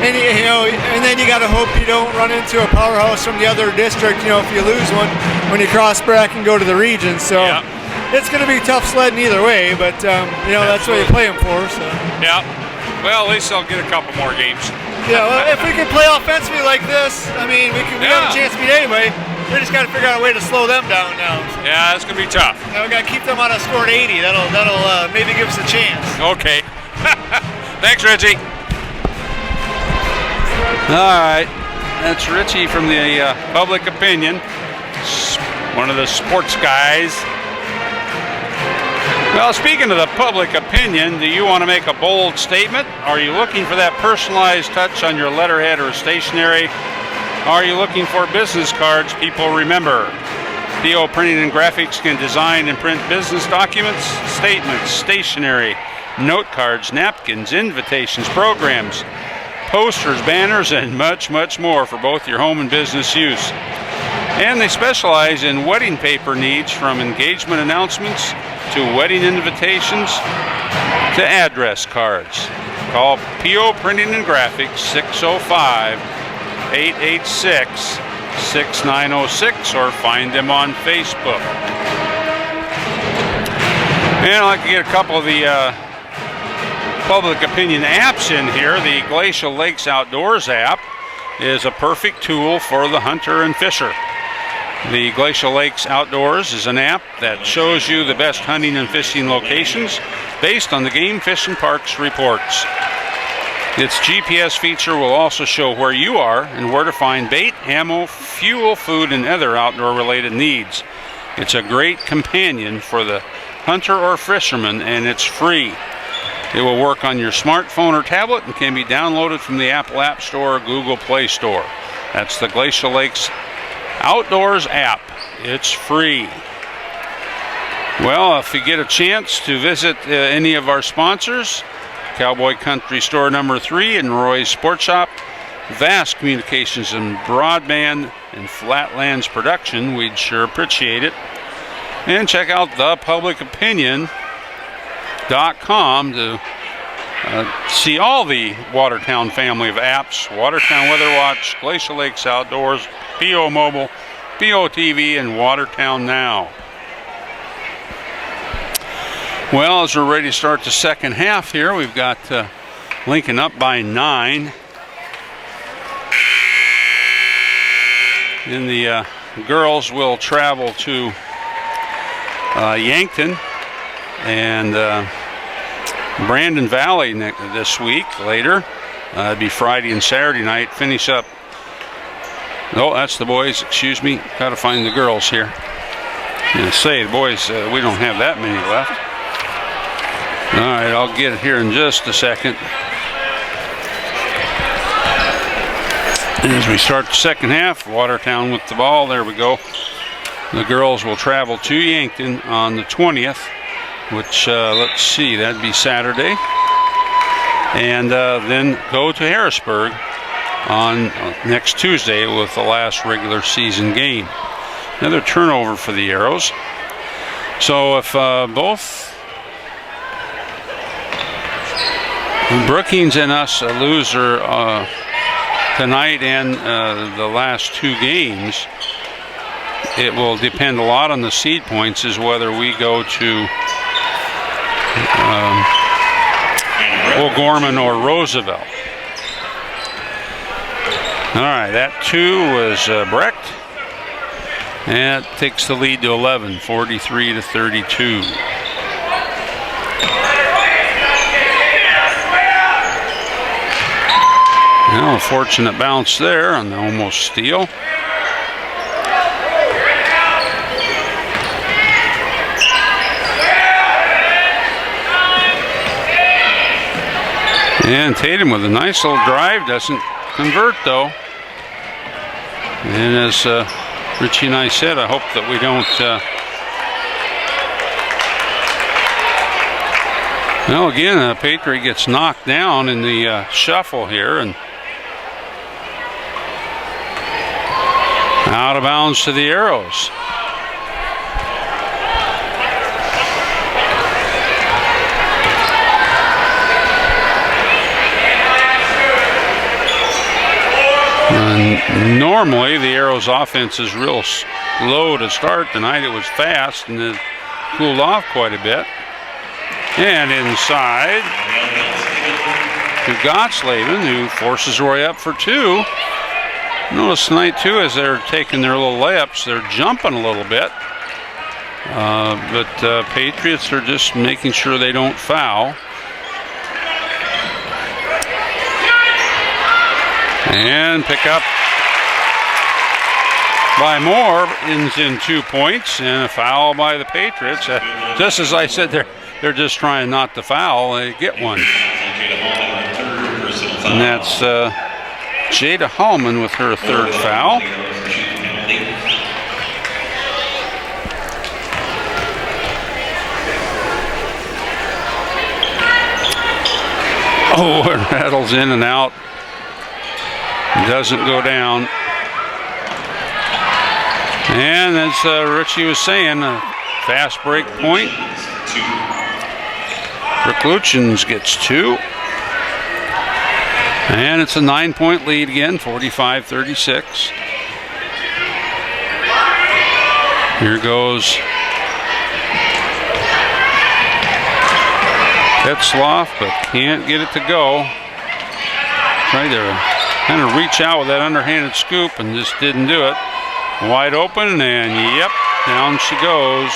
And and then you got to hope you don't run into a powerhouse from the other district. If you lose one when you cross bracket and go to the region, so it's going to be tough sledding either way. But that's what you play them for. So yeah, well at least I'll get a couple more games. Yeah, well, if we can play offensively like this, we have a chance to beat anybody. We just got to figure out a way to slow them down now. So. Yeah, it's going to be tough. Now we got to keep them on a score at 80. That'll maybe give us a chance. Okay. Thanks, Richie. All right, that's Richie from the Public Opinion, one of the sports guys. Well, speaking of the Public Opinion, do you want to make a bold statement? Are you looking for that personalized touch on your letterhead or stationery? Are you looking for business cards people remember? PO Printing and Graphics can design and print business documents, statements, stationery, note cards, napkins, invitations, programs, posters, banners, and much, much more for both your home and business use. And they specialize in wedding paper needs, from engagement announcements to wedding invitations to address cards. Call PO Printing and Graphics 605-886-6906 or find them on Facebook. And I'd like to get a couple of the public opinion apps in here. The Glacial Lakes Outdoors app is a perfect tool for the hunter and fisher. The Glacial Lakes Outdoors is an app that shows you the best hunting and fishing locations based on the Game Fish and Parks reports. Its GPS feature will also show where you are and where to find bait, ammo, fuel, food, and other outdoor-related needs. It's a great companion for the hunter or fisherman, and it's free. It will work on your smartphone or tablet and can be downloaded from the Apple App Store or Google Play Store. That's the Glacial Lakes Outdoors app. It's free. Well, if you get a chance to visit any of our sponsors, Cowboy Country Store number 3 and Roy's Sport Shop, Vast Communications and Broadband, and Flatlands Production, we'd sure appreciate it. And check out thepublicopinion.com to see all the Watertown family of apps: Watertown Weather Watch, Glacial Lakes Outdoors, PO Mobile, PO TV, and Watertown Now. Well, as we're ready to start the second half here, we've got Lincoln up by 9. And the girls will travel to Yankton and Brandon Valley this week later. It'll be Friday and Saturday night. Finish up. Oh, that's the boys. Excuse me. Got to find the girls here. And say, the boys, we don't have that many left. All right, I'll get it here in just a second. As we start the second half, Watertown with the ball. There we go. The girls will travel to Yankton on the 20th, which, let's see, that'd be Saturday. And then go to Harrisburg on next Tuesday with the last regular season game. Another turnover for the Arrows. So if both Brookings and us lose tonight and the last 2 games, it will depend a lot on the seed points as whether we go to O'Gorman or Roosevelt. All right, that 2 was Brecht, and it takes the lead to 11, 43-32. Now, a fortunate bounce there on the almost steal. And Tatum with a nice little drive, doesn't convert though. And as Richie and I said, I hope that we don't. Well, again, Patriot gets knocked down in the shuffle here, and out of bounds to the Arrows. Normally, the Arrows' offense is real slow to start. Tonight it was fast and it cooled off quite a bit. And inside to Gottslaven, who forces Roy up for 2. Notice tonight, too, as they're taking their little layups, they're jumping a little bit. But Patriots are just making sure they don't foul. And pick up by Moore, ends in 2 points, and a foul by the Patriots. Just as I said, they're just trying not to foul. They get one. And that's Jada Hallman with her third foul. Oh, it rattles in and out. Doesn't go down. And as Richie was saying, a fast break point. Rick Luchins gets 2. And it's a 9-point lead again, 45-36. Here goes Tetzloff, but can't get it to go. Tried to kind of reach out with that underhanded scoop and just didn't do it. Wide open, and yep, down she goes.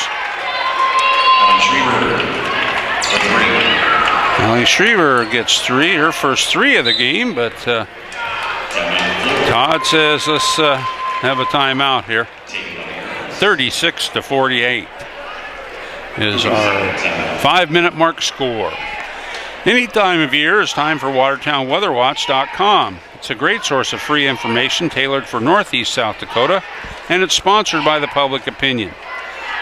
Allie Schriever gets 3, her first 3 of the game, but Todd says let's have a timeout here. 36-48 is our 5-minute mark score. Any time of year is time for WatertownWeatherWatch.com. It's a great source of free information tailored for Northeast South Dakota, and it's sponsored by the Public Opinion.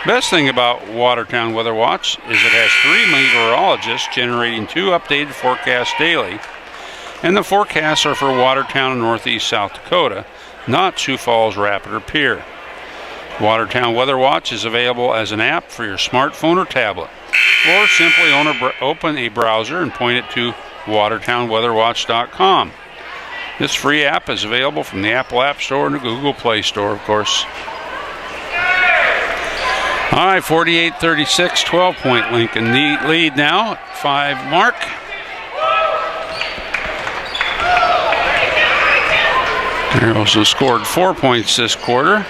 Best thing about Watertown Weather Watch is it has 3 meteorologists generating 2 updated forecasts daily, and the forecasts are for Watertown and Northeast South Dakota, not Sioux Falls, Rapid, or Pierre. Watertown Weather Watch is available as an app for your smartphone or tablet, or simply open a browser and point it to WatertownWeatherWatch.com. This free app is available from the Apple App Store and the Google Play Store, of course. All right, 48-36, 12-point Lincoln lead now at 5 mark. Arrows have scored 4 points this quarter.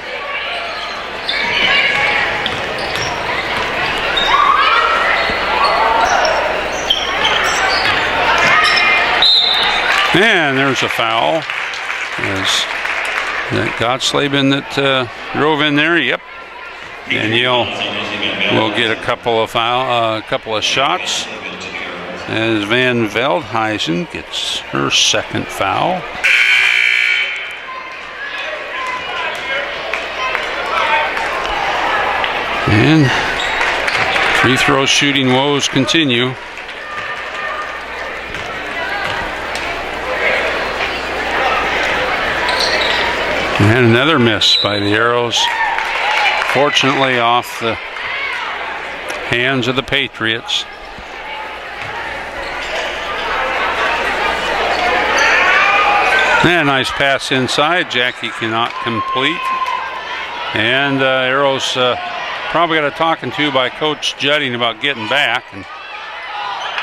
And there's a foul. Is that Gottsleben that drove in there? Yep. Danielle will get a couple of shots as Van Veldhuizen gets her second foul. And free throw shooting woes continue. And another miss by the Arrows. Fortunately off the hands of the Patriots. And a nice pass inside. Jackie cannot complete. And Arrows probably got a talking to by Coach Judding about getting back. And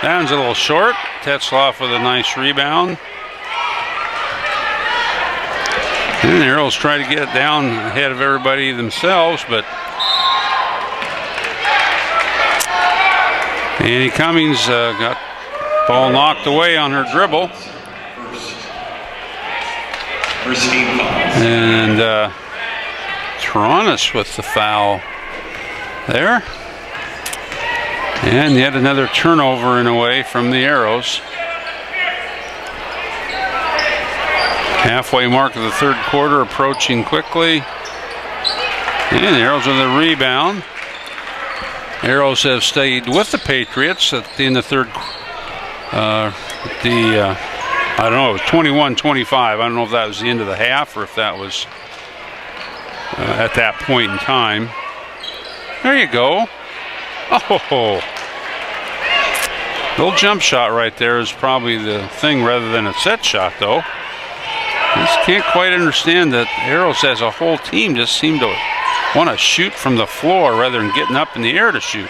that one's a little short. Tetzloff with a nice rebound. And the Arrows try to get it down ahead of everybody themselves, but Annie Cummings got the ball knocked away on her dribble. And Taranis with the foul there. And yet another turnover in a way from the Arrows. Halfway mark of the third quarter approaching quickly. And the Arrows with a rebound. Arrows have stayed with the Patriots in the third. I don't know, it was 21-25. I don't know if that was the end of the half or if that was at that point in time. There you go. Oh, little jump shot right there is probably the thing rather than a set shot, though. Just can't quite understand that Arrows as a whole team just seem to want to shoot from the floor rather than getting up in the air to shoot.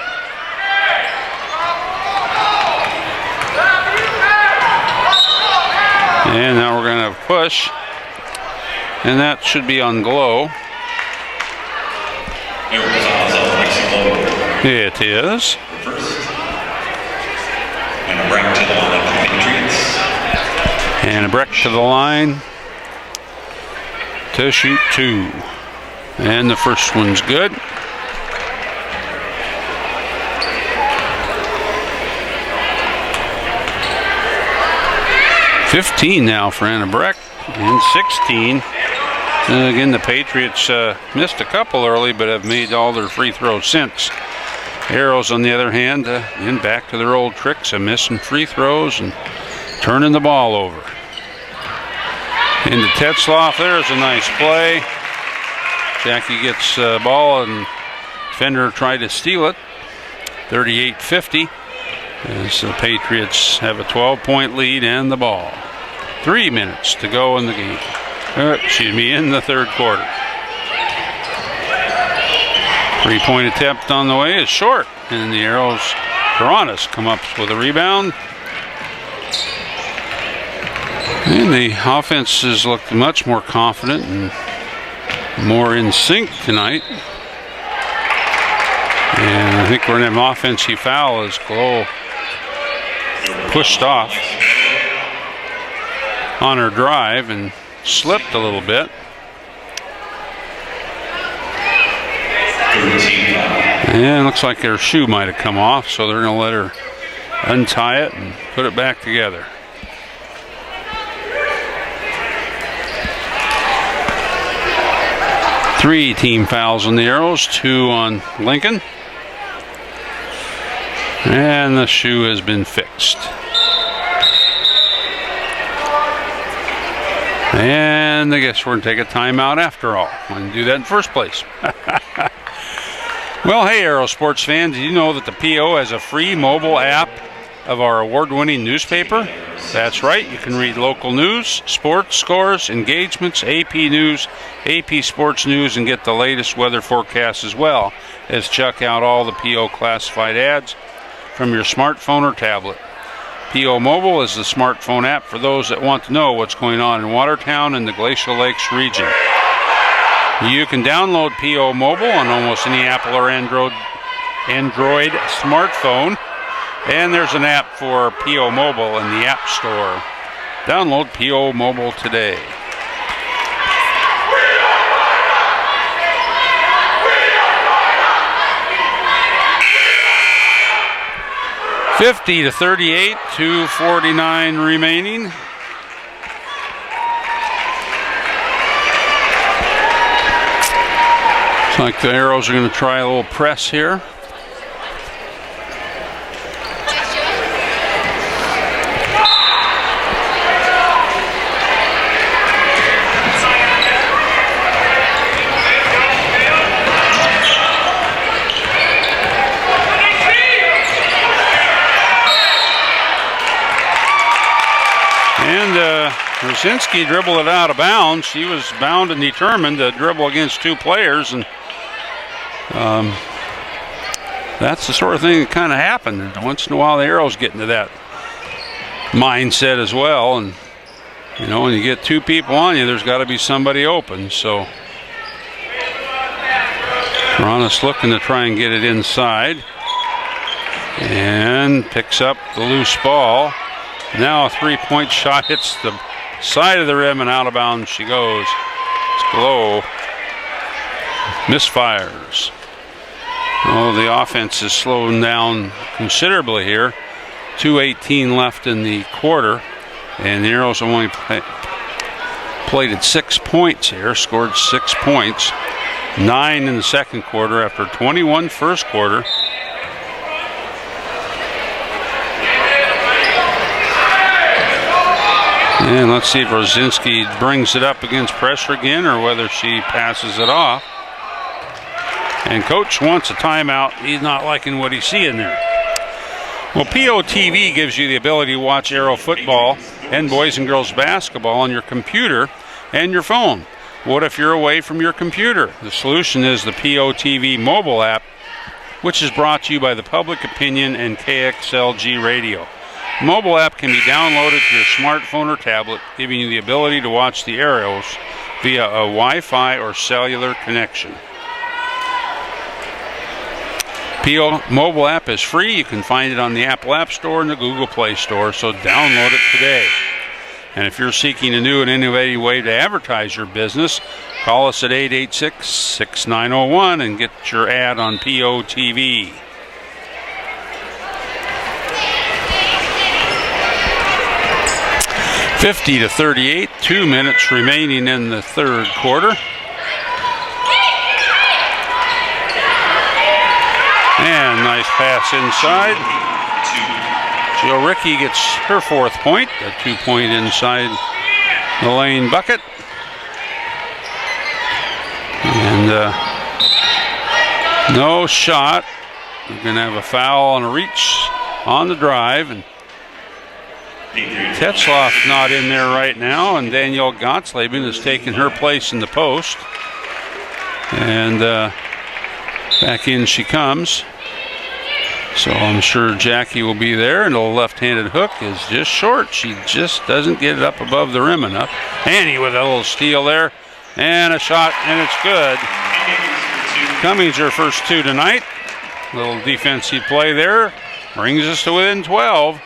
And now we're going to push. And that should be on Glow. It is. And a break to the line to shoot 2. And the first one's good. .15 now for Anna Breck. and 16. Again, the Patriots missed a couple early, but have made all their free throws since. Arrows, on the other hand, in back to their old tricks of missing free throws and turning the ball over. Into Tetzloff, there's a nice play. Jackie gets the ball and defender tried to steal it. 38-50 as the Patriots have a 12-point lead and the ball. 3 minutes to go in the game. In the third quarter. 3-point attempt on the way is short, and the Arrows, Piranhas, come up with a rebound. And the offense has looked much more confident and more in sync tonight. And I think we're going to have an offensive foul as Glow pushed off on her drive and slipped a little bit. And it looks like her shoe might have come off, so they're going to let her untie it and put it back together. Three team fouls on the Arrows, 2 on Lincoln. And the shoe has been fixed. And I guess we're going to take a timeout after all. I didn't do that in the first place. Well, hey, Arrow sports fans, did you know that the PO has a free mobile app of our award-winning newspaper? That's right, you can read local news, sports scores, engagements, AP News, AP Sports News, and get the latest weather forecast as well as check out all the PO classified ads from your smartphone or tablet. PO Mobile is the smartphone app for those that want to know what's going on in Watertown and the Glacial Lakes region. You can download PO Mobile on almost any Apple or Android smartphone, and there's an app for PO Mobile in the App Store. Download PO Mobile today. (50-38), 2:49 remaining. Looks like the Arrows are going to try a little press here. Rosinski dribbled it out of bounds. She was bound and determined to dribble against two players, and that's the sort of thing that kind of happened. Once in a while, the Arrows get into that mindset as well, and you know, when you get two people on you, there's got to be somebody open. So Piranhas looking to try and get it inside, and picks up the loose ball. Now a three-point shot hits the side of the rim and out of bounds she goes. It's Glow. Misfires. Oh, the offense is slowing down considerably here. 2:18 left in the quarter, and the Arrows only plated 6 points here, scored 6 points. 9 in the second quarter after 21 first quarter. And let's see if Rosinski brings it up against pressure again or whether she passes it off. And coach wants a timeout. He's not liking what he's seeing there. Well, POTV gives you the ability to watch Arrow football and boys and girls basketball on your computer and your phone. What if you're away from your computer? The solution is the POTV mobile app, which is brought to you by the Public Opinion and KXLG Radio. The mobile app can be downloaded to your smartphone or tablet, giving you the ability to watch the Arrows via a Wi-Fi or cellular connection. PO mobile app is free. You can find it on the Apple App Store and the Google Play Store, so download it today. And if you're seeking a new and innovative way to advertise your business, call us at 886-6901 and get your ad on POTV. 50-38, 2 minutes remaining in the third quarter. And nice pass inside. Jill Rickey gets her 4th point, a 2-point inside the lane bucket. And no shot. We're going to have a foul and a reach on the drive. And Tetzloff not in there right now, and Danielle Gottsleben has taken her place in the post. And back in she comes. So I'm sure Jackie will be there, and the left-handed hook is just short. She just doesn't get it up above the rim enough. Annie with a little steal there, and a shot, and it's good. Cummings her first 2 tonight. Little defensive play there, brings us to within 12.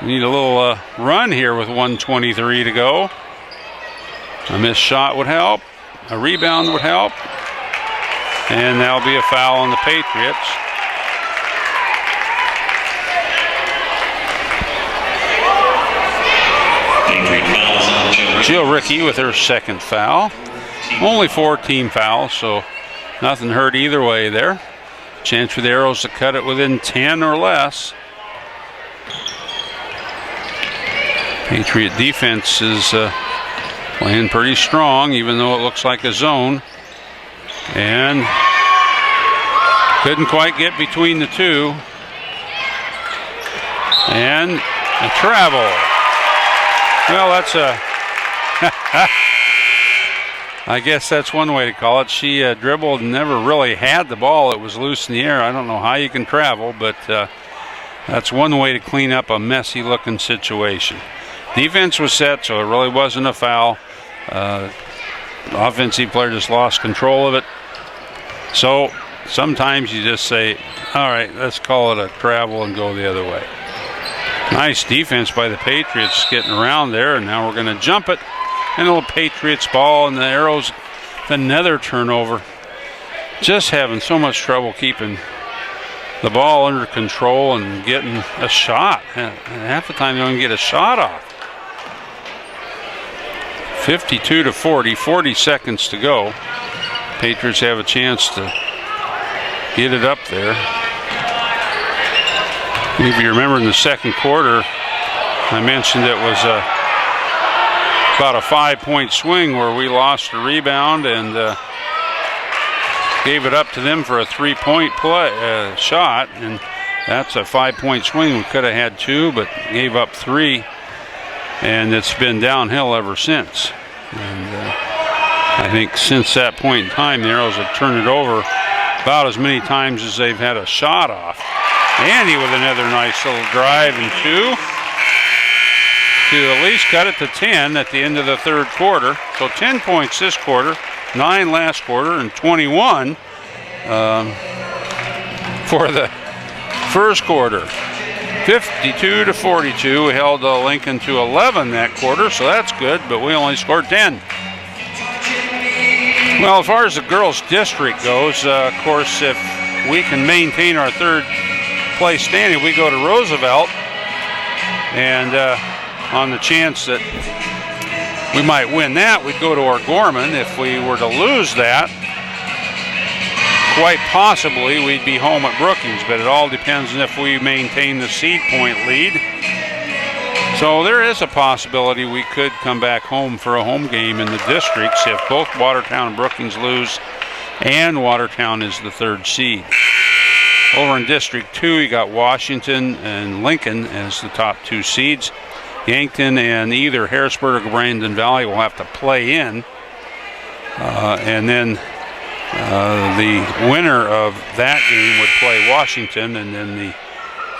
We need a little run here with 1:23 to go. A missed shot would help. A rebound would help. And that'll be a foul on the Patriots. Jill Rickey with her 2nd foul. Only 4 team fouls, so nothing hurt either way there. Chance for the Arrows to cut it within 10 or less. Patriot defense is playing pretty strong, even though it looks like a zone. And couldn't quite get between the two. And a travel. Well, that's a... I guess that's one way to call it. She dribbled and never really had the ball. It was loose in the air. I don't know how you can travel, but that's one way to clean up a messy-looking situation. Defense was set, so it really wasn't a foul. Offensive player just lost control of it. So sometimes you just say, all right, let's call it a travel and go the other way. Nice defense by the Patriots getting around there, and now we're going to jump it. And a little Patriots ball, and the Arrows, another turnover. Just having so much trouble keeping the ball under control and getting a shot. And half the time they don't even get a shot off. 52-40, 40 seconds to go. Patriots have a chance to get it up there. If you remember in the second quarter, I mentioned it was about a 5-point swing where we lost a rebound and gave it up to them for a 3-point play shot, and that's a 5-point swing. We could have had 2, but gave up 3, and it's been downhill ever since. And I think since that point in time, the Arrows have turned it over about as many times as they've had a shot off. Andy with another nice little drive and 2 to at least cut it to 10 at the end of the third quarter. So 10 points this quarter, 9 last quarter, and 21 for the first quarter. 52-42. We held Lincoln to 11 that quarter, so that's good, but we only scored 10. Well, as far as the girls' district goes, of course, if we can maintain our third place standing, we go to Roosevelt, and on the chance that we might win that, we'd go to O'Gorman. If we were to lose that, quite possibly we'd be home at Brookings, but it all depends on if we maintain the seed point lead. So there is a possibility we could come back home for a home game in the districts if both Watertown and Brookings lose and Watertown is the third seed. Over in District 2, you got Washington and Lincoln as the top 2 seeds. Yankton and either Harrisburg or Brandon Valley will have to play in. And then the winner of that game would play Washington, and then the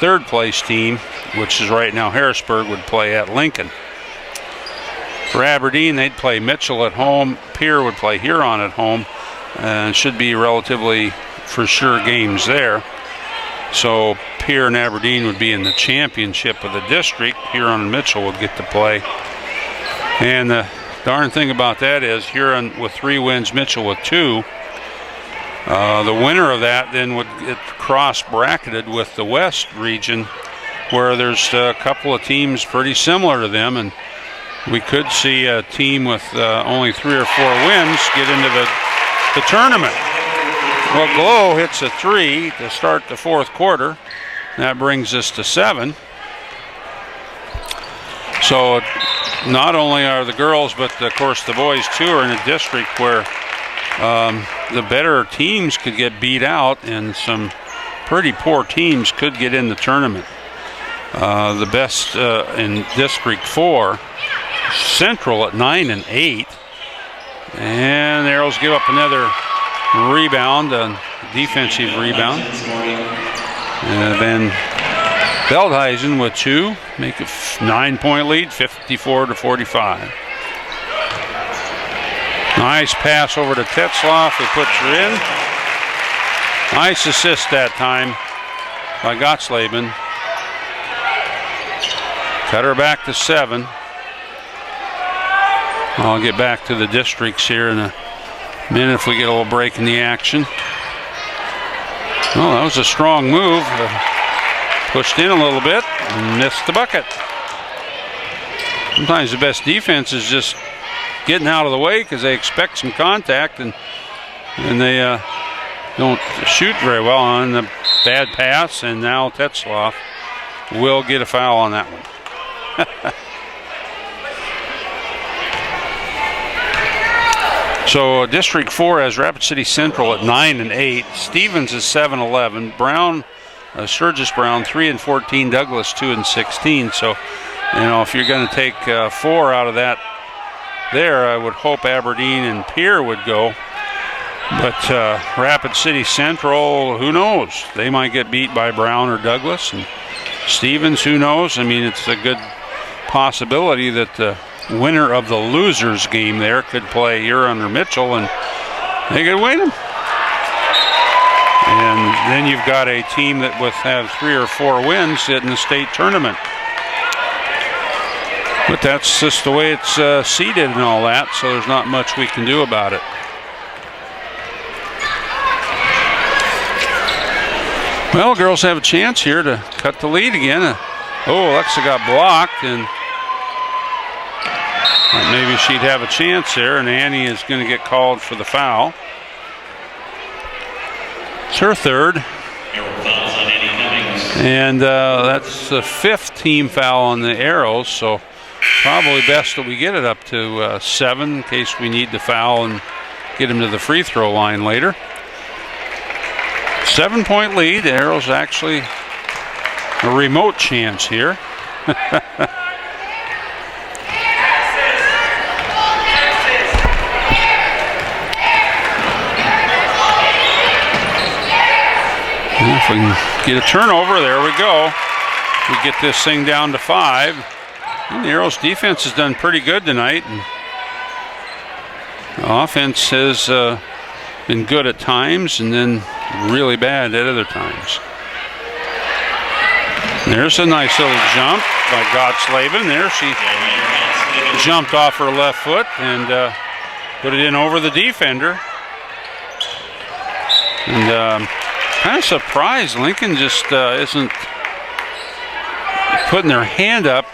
third place team, which is right now Harrisburg, would play at Lincoln. For Aberdeen, they'd play Mitchell at home. Pierre would play Huron at home. And should be relatively for sure games there. So Pierre and Aberdeen would be in the championship of the district. Huron and Mitchell would get to play. And the darn thing about that is Huron with 3 wins, Mitchell with 2. The winner of that then would get cross-bracketed with the West region where there's a couple of teams pretty similar to them, and we could see a team with only 3 or 4 wins get into the tournament. Well, Glow hits a 3 to start the 4th quarter. That brings us to 7. So not only are the girls, but of course the boys too are in a district where the better teams could get beat out, and some pretty poor teams could get in the tournament. The best in District 4, Central at 9 and 8. And the Arrows give up another rebound, a defensive rebound. And then Veldhuizen with 2, make a 9-point lead, 54-45. Nice pass over to Tetzloff, who puts her in. Nice assist that time by Gottsleben. Cut her back to 7. I'll get back to the districts here in a minute if we get a little break in the action. Oh, that was a strong move. Pushed in a little bit and missed the bucket. Sometimes the best defense is just getting out of the way because they expect some contact, and they don't shoot very well on the bad pass, and now Tetzloff will get a foul on that one. So District 4 has Rapid City Central at 9 and 8. Stevens is 7-11. Brown, Sturgis Brown 3 and 14. Douglas 2 and 16. So, you know, if you're going to take 4 out of that there, I would hope Aberdeen and Pierre would go. But Rapid City Central, who knows? They might get beat by Brown or Douglas. And Stevens, who knows? I mean, it's a good possibility that the winner of the losers game there could play Huron or Mitchell, and they could win them. And then you've got a team that have 3 or 4 wins in the state tournament. But that's just the way it's seeded and all that, so there's not much we can do about it. Well, girls have a chance here to cut the lead again. Alexa got blocked, and maybe she'd have a chance there, and Annie is going to get called for the foul. It's her 3rd. And that's the 5th team foul on the Arrows, so probably best that we get it up to 7 in case we need to foul and get him to the free throw line later. 7-point lead. The Arrows actually a remote chance here. If we can get a turnover, there we go. We get this thing down to 5. And the Arrows defense has done pretty good tonight, and the offense has been good at times and then really bad at other times. There's a nice little jump by Gottsleben. There she jumped off her left foot and put it in over the defender. And kind of surprised Lincoln just isn't putting their hand up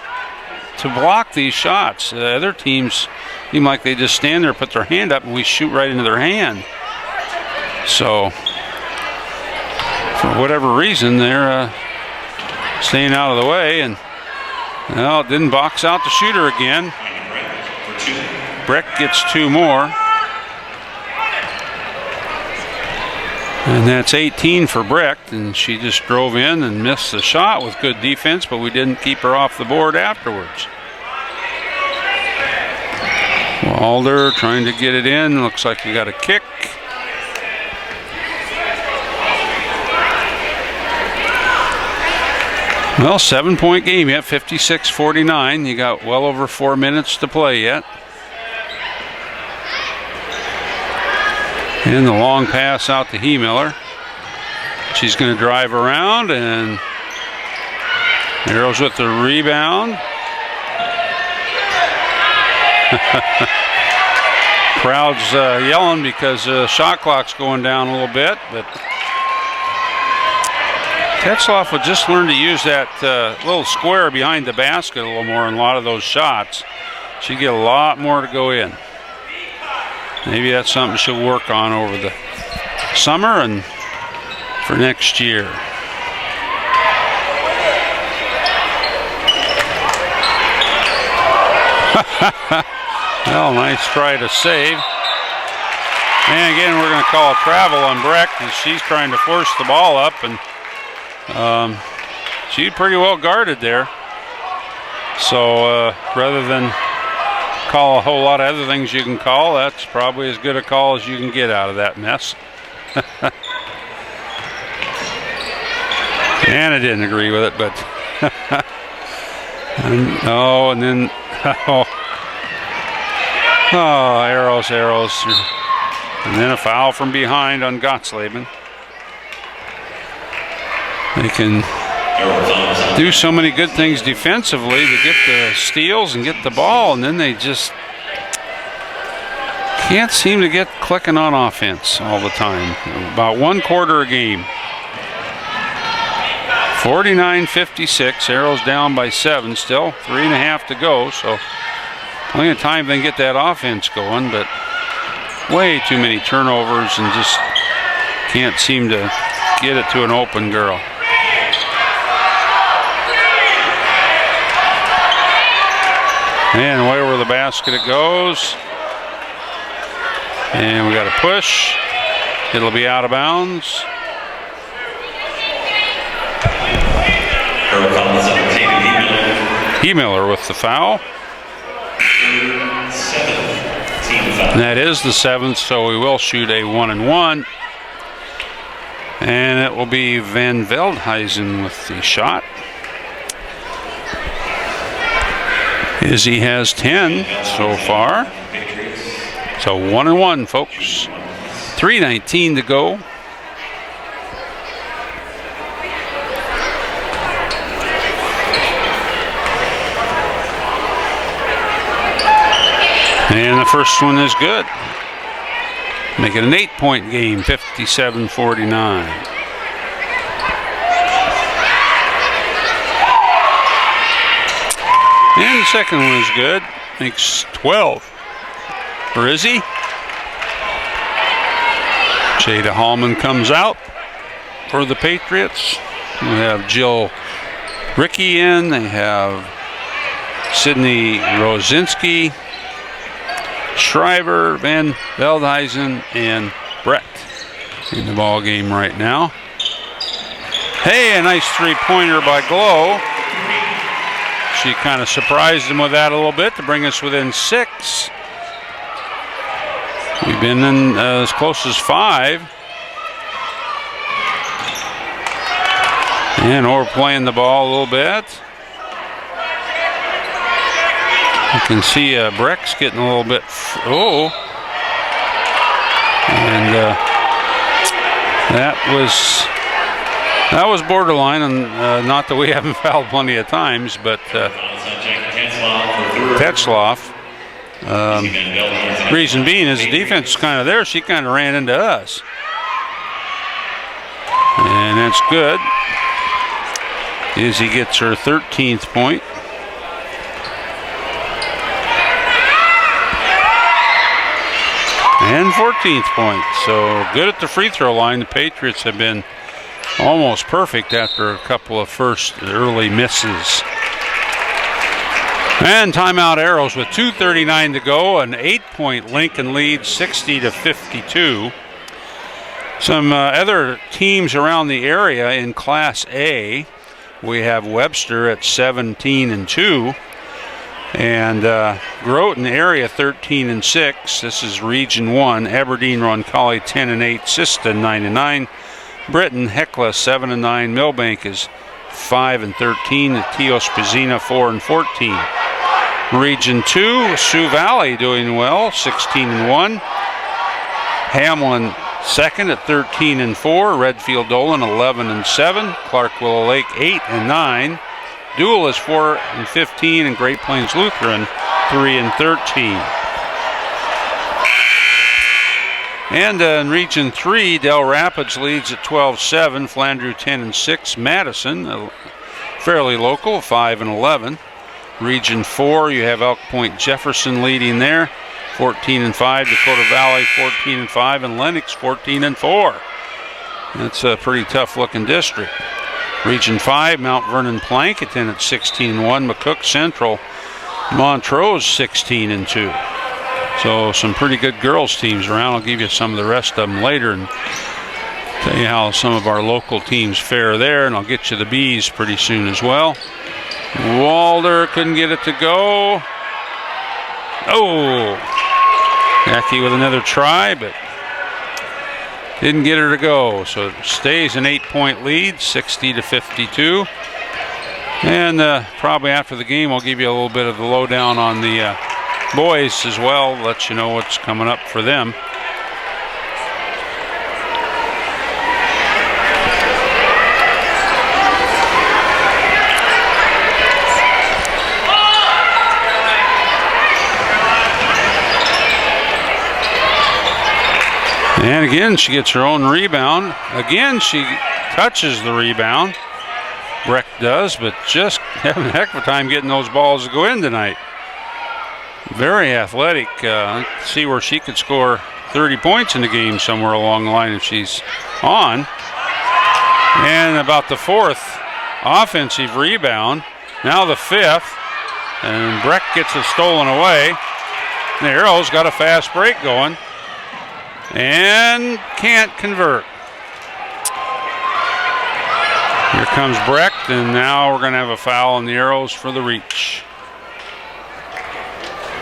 to block these shots. Other teams seem like they just stand there, put their hand up, and we shoot right into their hand. So for whatever reason, they're staying out of the way, and well, it didn't box out the shooter again. Breck gets 2 more. And that's 18 for Brecht, and she just drove in and missed the shot with good defense, but we didn't keep her off the board afterwards. Walder trying to get it in. Looks like we got a kick. Well, 7-point game yet, 56-49. You got well over 4 minutes to play yet. And the long pass out to Miller. She's going to drive around, and Arrows with the rebound. Crowd's yelling because the shot clock's going down a little bit, but Tetzloff would just learn to use that little square behind the basket a little more in a lot of those shots. She'd get a lot more to go in. Maybe that's something she'll work on over the summer and for next year. Well, nice try to save. And again, we're going to call a travel on Breck as she's trying to force the ball up, and she's pretty well guarded there. So rather than call a whole lot of other things you can call, that's probably as good a call as you can get out of that mess. And I didn't agree with it, but and then arrows, and then a foul from behind on Gottsleben. They can do so many good things defensively to get the steals and get the ball, and then they just can't seem to get clicking on offense all the time. About 1 quarter a game. 49-56, Arrows down by 7 still, 3.5 to go, so plenty of time they can get that offense going, but way too many turnovers and just can't seem to get it to an open girl. And way over the basket it goes. And we got a push. It'll be out of bounds. Miller with the foul. And that is the 7th, so we will shoot a 1-and-1. And it will be Van Veldhuizen with the shot. Izzy has 10 so far. So 1-and-1, folks. 3:19 to go. And the first one is good. Make it an 8-point game, 57-49. And the second one is good. Makes 12 for Izzy. Jada Hallman comes out for the Patriots. We have Jill Rickey in. They have Sydney Rosinski, Schreiber, Van Veldhuizen, and Brett in the ball game right now. Hey, a nice three-pointer by Glow. She kind of surprised him with that a little bit to bring us within 6. We've been in as close as 5. And overplaying the ball a little bit. You can see Breck's getting a little bit, and that was borderline, and not that we haven't fouled plenty of times, but Tetzloff. Reason being is the defense is kind of there. She kind of ran into us, and that's good. Izzy gets her 13th point. And 14th point. So good at the free throw line. The Patriots have been almost perfect after a couple of first early misses. And timeout Arrows with 2:39 to go. An 8-point Lincoln lead, 60-52. Some other teams around the area in Class A. We have Webster at 17-2. And Groton area 13-6. This is Region 1. Aberdeen, Roncalli 10-8. Sista 9-9. Britain, Hecla 7-9. Millbank is 5-13. Teos Pazina 4-14. Region 2, Sioux Valley doing well, 16-1. Hamlin second at 13-4. Redfield Dolan 11-7. Clark Willow Lake 8-9. Dual is 4-15, and Great Plains Lutheran 3-13. And in Region 3, Del Rapids leads at 12-7. Flandreau 10-6. Madison, fairly local, 5-11. Region 4, you have Elk Point Jefferson leading there, 14-5. Dakota Valley 14-5, and Lennox 14-4. That's a pretty tough-looking district. Region 5, Mount Vernon Plankerton at 16-1. McCook Central, Montrose 16-2. So some pretty good girls teams around. I'll give you some of the rest of them later and tell you how some of our local teams fare there, and I'll get you the Bees pretty soon as well. Walder couldn't get it to go. Oh, Jackie with another try, but didn't get her to go. So it stays an 8-point lead, 60-52. And probably after the game, I'll give you a little bit of the lowdown on the boys as well, let you know what's coming up for them. And again, she gets her own rebound. Again, she touches the rebound. Breck does, but just having a heck of a time getting those balls to go in tonight. Very athletic. See where she could score 30 points in the game somewhere along the line if she's on. And about the fourth offensive rebound. Now the fifth. And Breck gets it stolen away. The Arrows got a fast break going. And can't convert. Here comes Brecht, and now we're going to have a foul on the Arrows for the reach.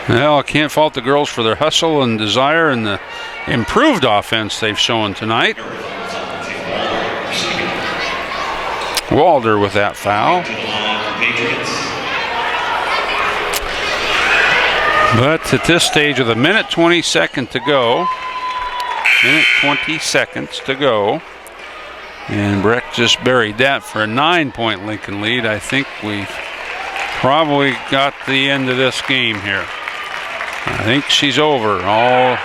Well, I can't fault the girls for their hustle and desire and the improved offense they've shown tonight. Walder with that foul. But at this stage with a minute 22 to go, minute 20 seconds to go, and Breck just buried that for a 9-point Lincoln lead. I think we've probably got the end of this game here. I think she's over. All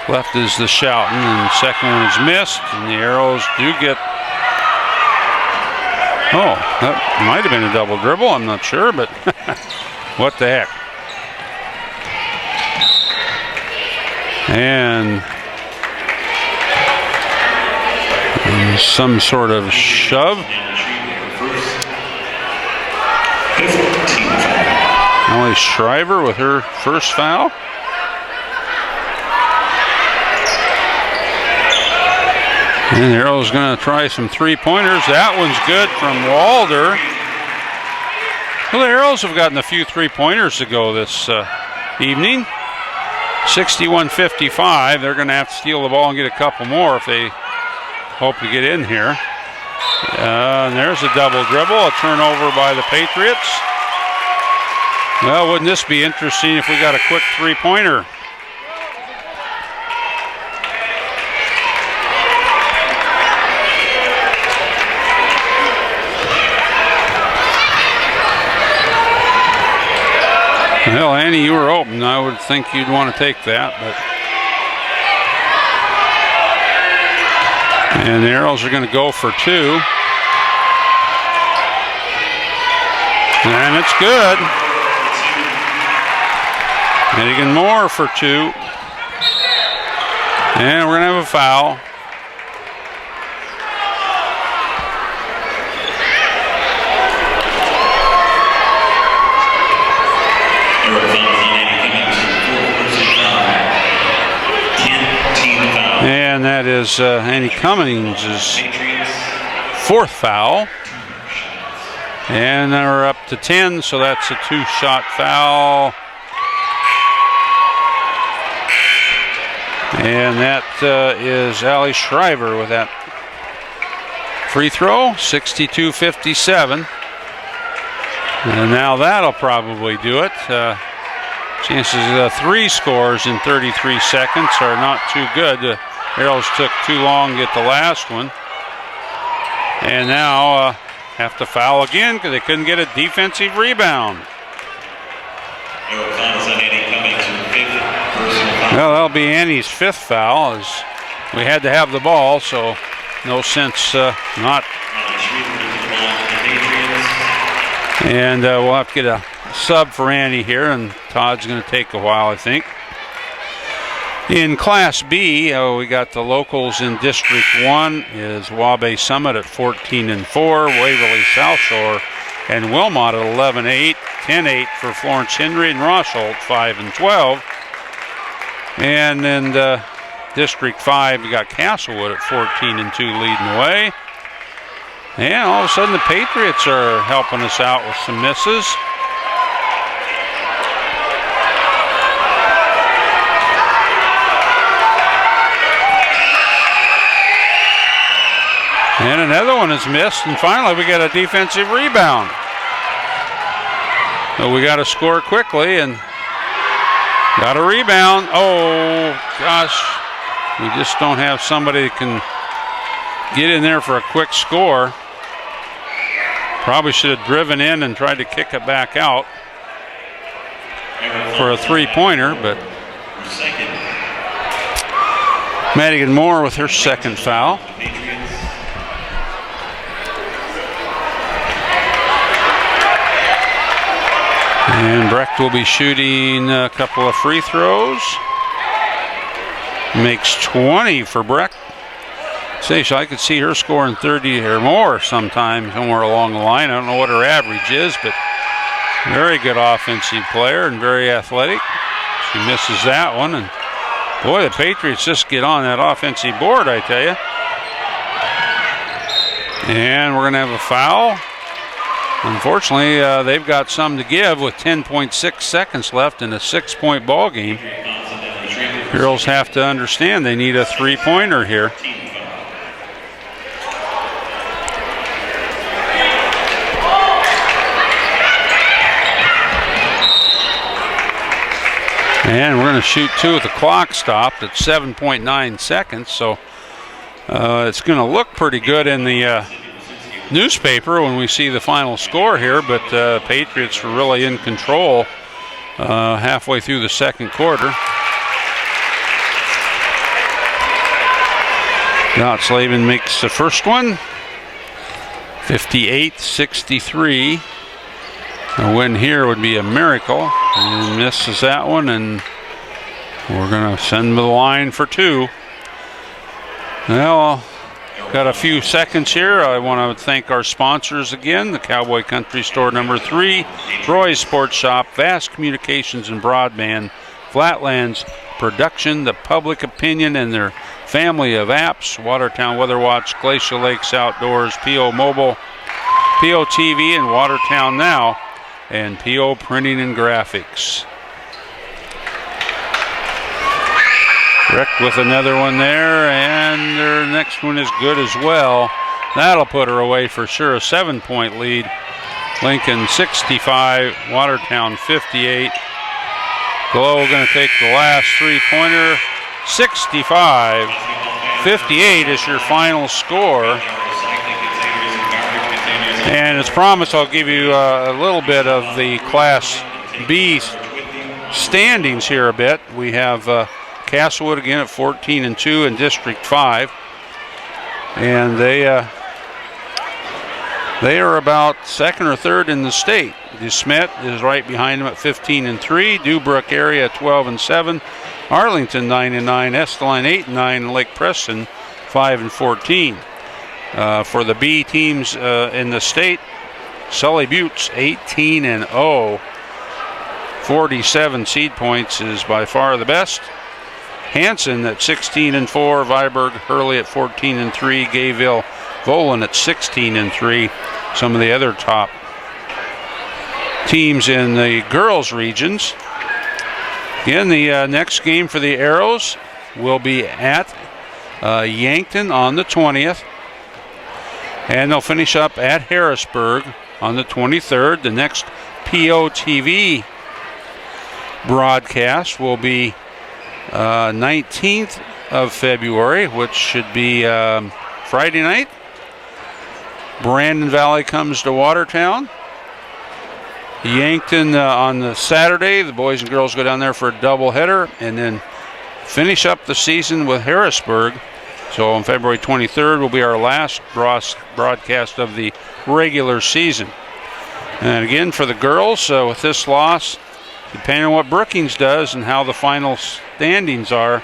left is the shouting, and the second one is missed, and the Arrows do get... Oh, that might have been a double dribble. I'm not sure, but what the heck. And some sort of shove. Molly Shriver with her first foul. And the Arrow's going to try some three-pointers. That one's good from Walder. Well, the Arrows have gotten a few three-pointers to go this evening. 61-55. They're going to have to steal the ball and get a couple more if they hope to get in here. And there's a double dribble, a turnover by the Patriots. Well, wouldn't this be interesting if we got a quick three-pointer? Well, Annie, you were open. I would think you'd want to take that, but... And the Arrows are going to go for two. And it's good. And again, more for two. And we're going to have a foul. And that is Annie Cummings' fourth foul. And we're up to 10, so that's a two-shot foul. And that is Allie Shriver with that free throw, 62-57. And now that'll probably do it. Chances of three scores in 33 seconds are not too good. The Arrows took too long to get the last one. And now have to foul again because they couldn't get a defensive rebound. Well, that'll be Annie's 5th foul, as we had to have the ball, so no sense not. And we'll have to get a sub for Annie here, and Todd's going to take a while, I think. In Class B, we got the locals in District 1 is Wabash Summit at 14-4, Waverly South Shore and Wilmot at 11-8, 10-8 for Florence Henry and Rosholt 5-12. And then District 5, we got Castlewood at 14-2 leading the way. And all of a sudden the Patriots are helping us out with some misses. And another one is missed, and finally we got a defensive rebound. So we got to score quickly and got a rebound. Oh, gosh. We just don't have somebody that can get in there for a quick score. Probably should have driven in and tried to kick it back out for a three-pointer, but Madigan Moore with her 2nd foul. And Brecht will be shooting a couple of free throws. Makes 20 for Brecht. I could see her scoring 30 or more sometime somewhere along the line. I don't know what her average is, but very good offensive player and very athletic. She misses that one, and boy, the Patriots just get on that offensive board, I tell you. And we're going to have a foul. Unfortunately, they've got some to give with 10.6 seconds left in a 6-point ball game. Girls have to understand they need a three-pointer here. And we're going to shoot 2 with the clock stopped at 7.9 seconds, so it's going to look pretty good in the newspaper when we see the final score here, but Patriots were really in control halfway through the 2nd quarter. Gottslavin makes the first one, 58-63. A win here would be a miracle, and misses that one, and we're going to send them to the line for 2. Well, got a few seconds here. I want to thank our sponsors again, the Cowboy Country Store number 3, Roy's Sports Shop, Vast Communications and Broadband, Flatlands Production, The Public Opinion and their family of apps, Watertown Weather Watch, Glacial Lakes Outdoors, PO Mobile, PO TV and Watertown Now, and PO Printing and Graphics. Rick with another one there, and their next one is good as well. That'll put her away for sure. A 7-point lead. Lincoln 65, Watertown 58. Glow going to take the last three-pointer. 65. 58 is your final score. And as promised, I'll give you a little bit of the Class B standings here a bit. We have Castlewood again at 14-2 in District 5. And they are about 2nd or 3rd in the state. DeSmet is right behind them at 15-3. Dewbrook area at 12-7. Arlington 9-9. Esteline 8-9. And Lake Preston 5-14. For the B teams in the state, Sully Buttes 18-0. 47 seed points is by far the best. Hanson at 16-4. Viborg Hurley at 14-3. Gayville Volan at 16-3. Some of the other top teams in the girls regions. Again, the next game for the Arrows will be at Yankton on the 20th. And they'll finish up at Harrisburg on the 23rd. The next POTV broadcast will be 19th of February, which should be Friday night. Brandon Valley comes to Watertown. Yankton on the Saturday. The boys and girls go down there for a doubleheader. And then finish up the season with Harrisburg. So on February 23rd will be our last broadcast of the regular season. And again, for the girls, with this loss, depending on what Brookings does and how the final standings are,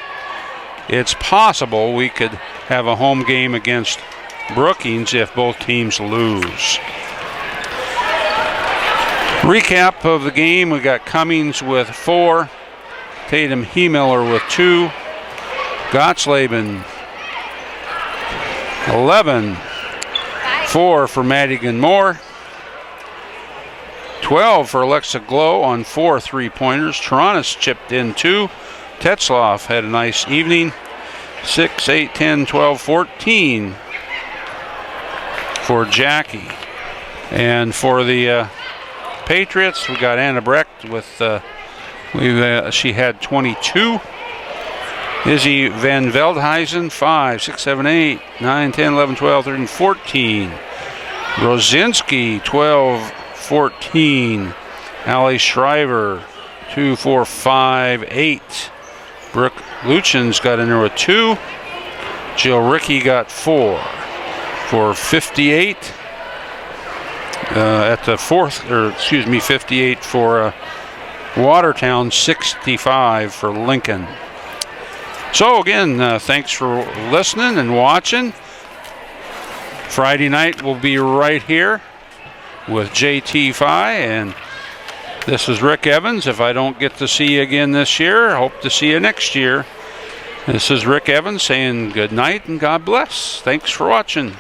it's possible we could have a home game against Brookings if both teams lose. Recap of the game, we got Cummings with 4, Tatum Hiemiller with 2, Gottsleben 11, 4 for Madigan Moore, 12 for Alexa Glow on 4 3-pointers. Taranis chipped in 2. Tetzloff had a nice evening. 6, 8, 10, 12, 14 for Jackie. And for the Patriots, we got Anna Brecht with, she had 22. Izzy Van Veldhuizen, 5, 6, 7, 8, 9, 10, 11, 12, 13, 14. Rosinski, 12, 14. Allie Shriver, 2, 4, 5, 8. Brooke Luchen's got in there with 2. Jill Rickey got 4 for 58. At the 58 for Watertown, 65 for Lincoln. So again, thanks for listening and watching. Friday night we'll be right here with JT Phi, and this is Rick Evans. If I don't get to see you again this year, I hope to see you next year. This is Rick Evans saying good night and God bless. Thanks for watching.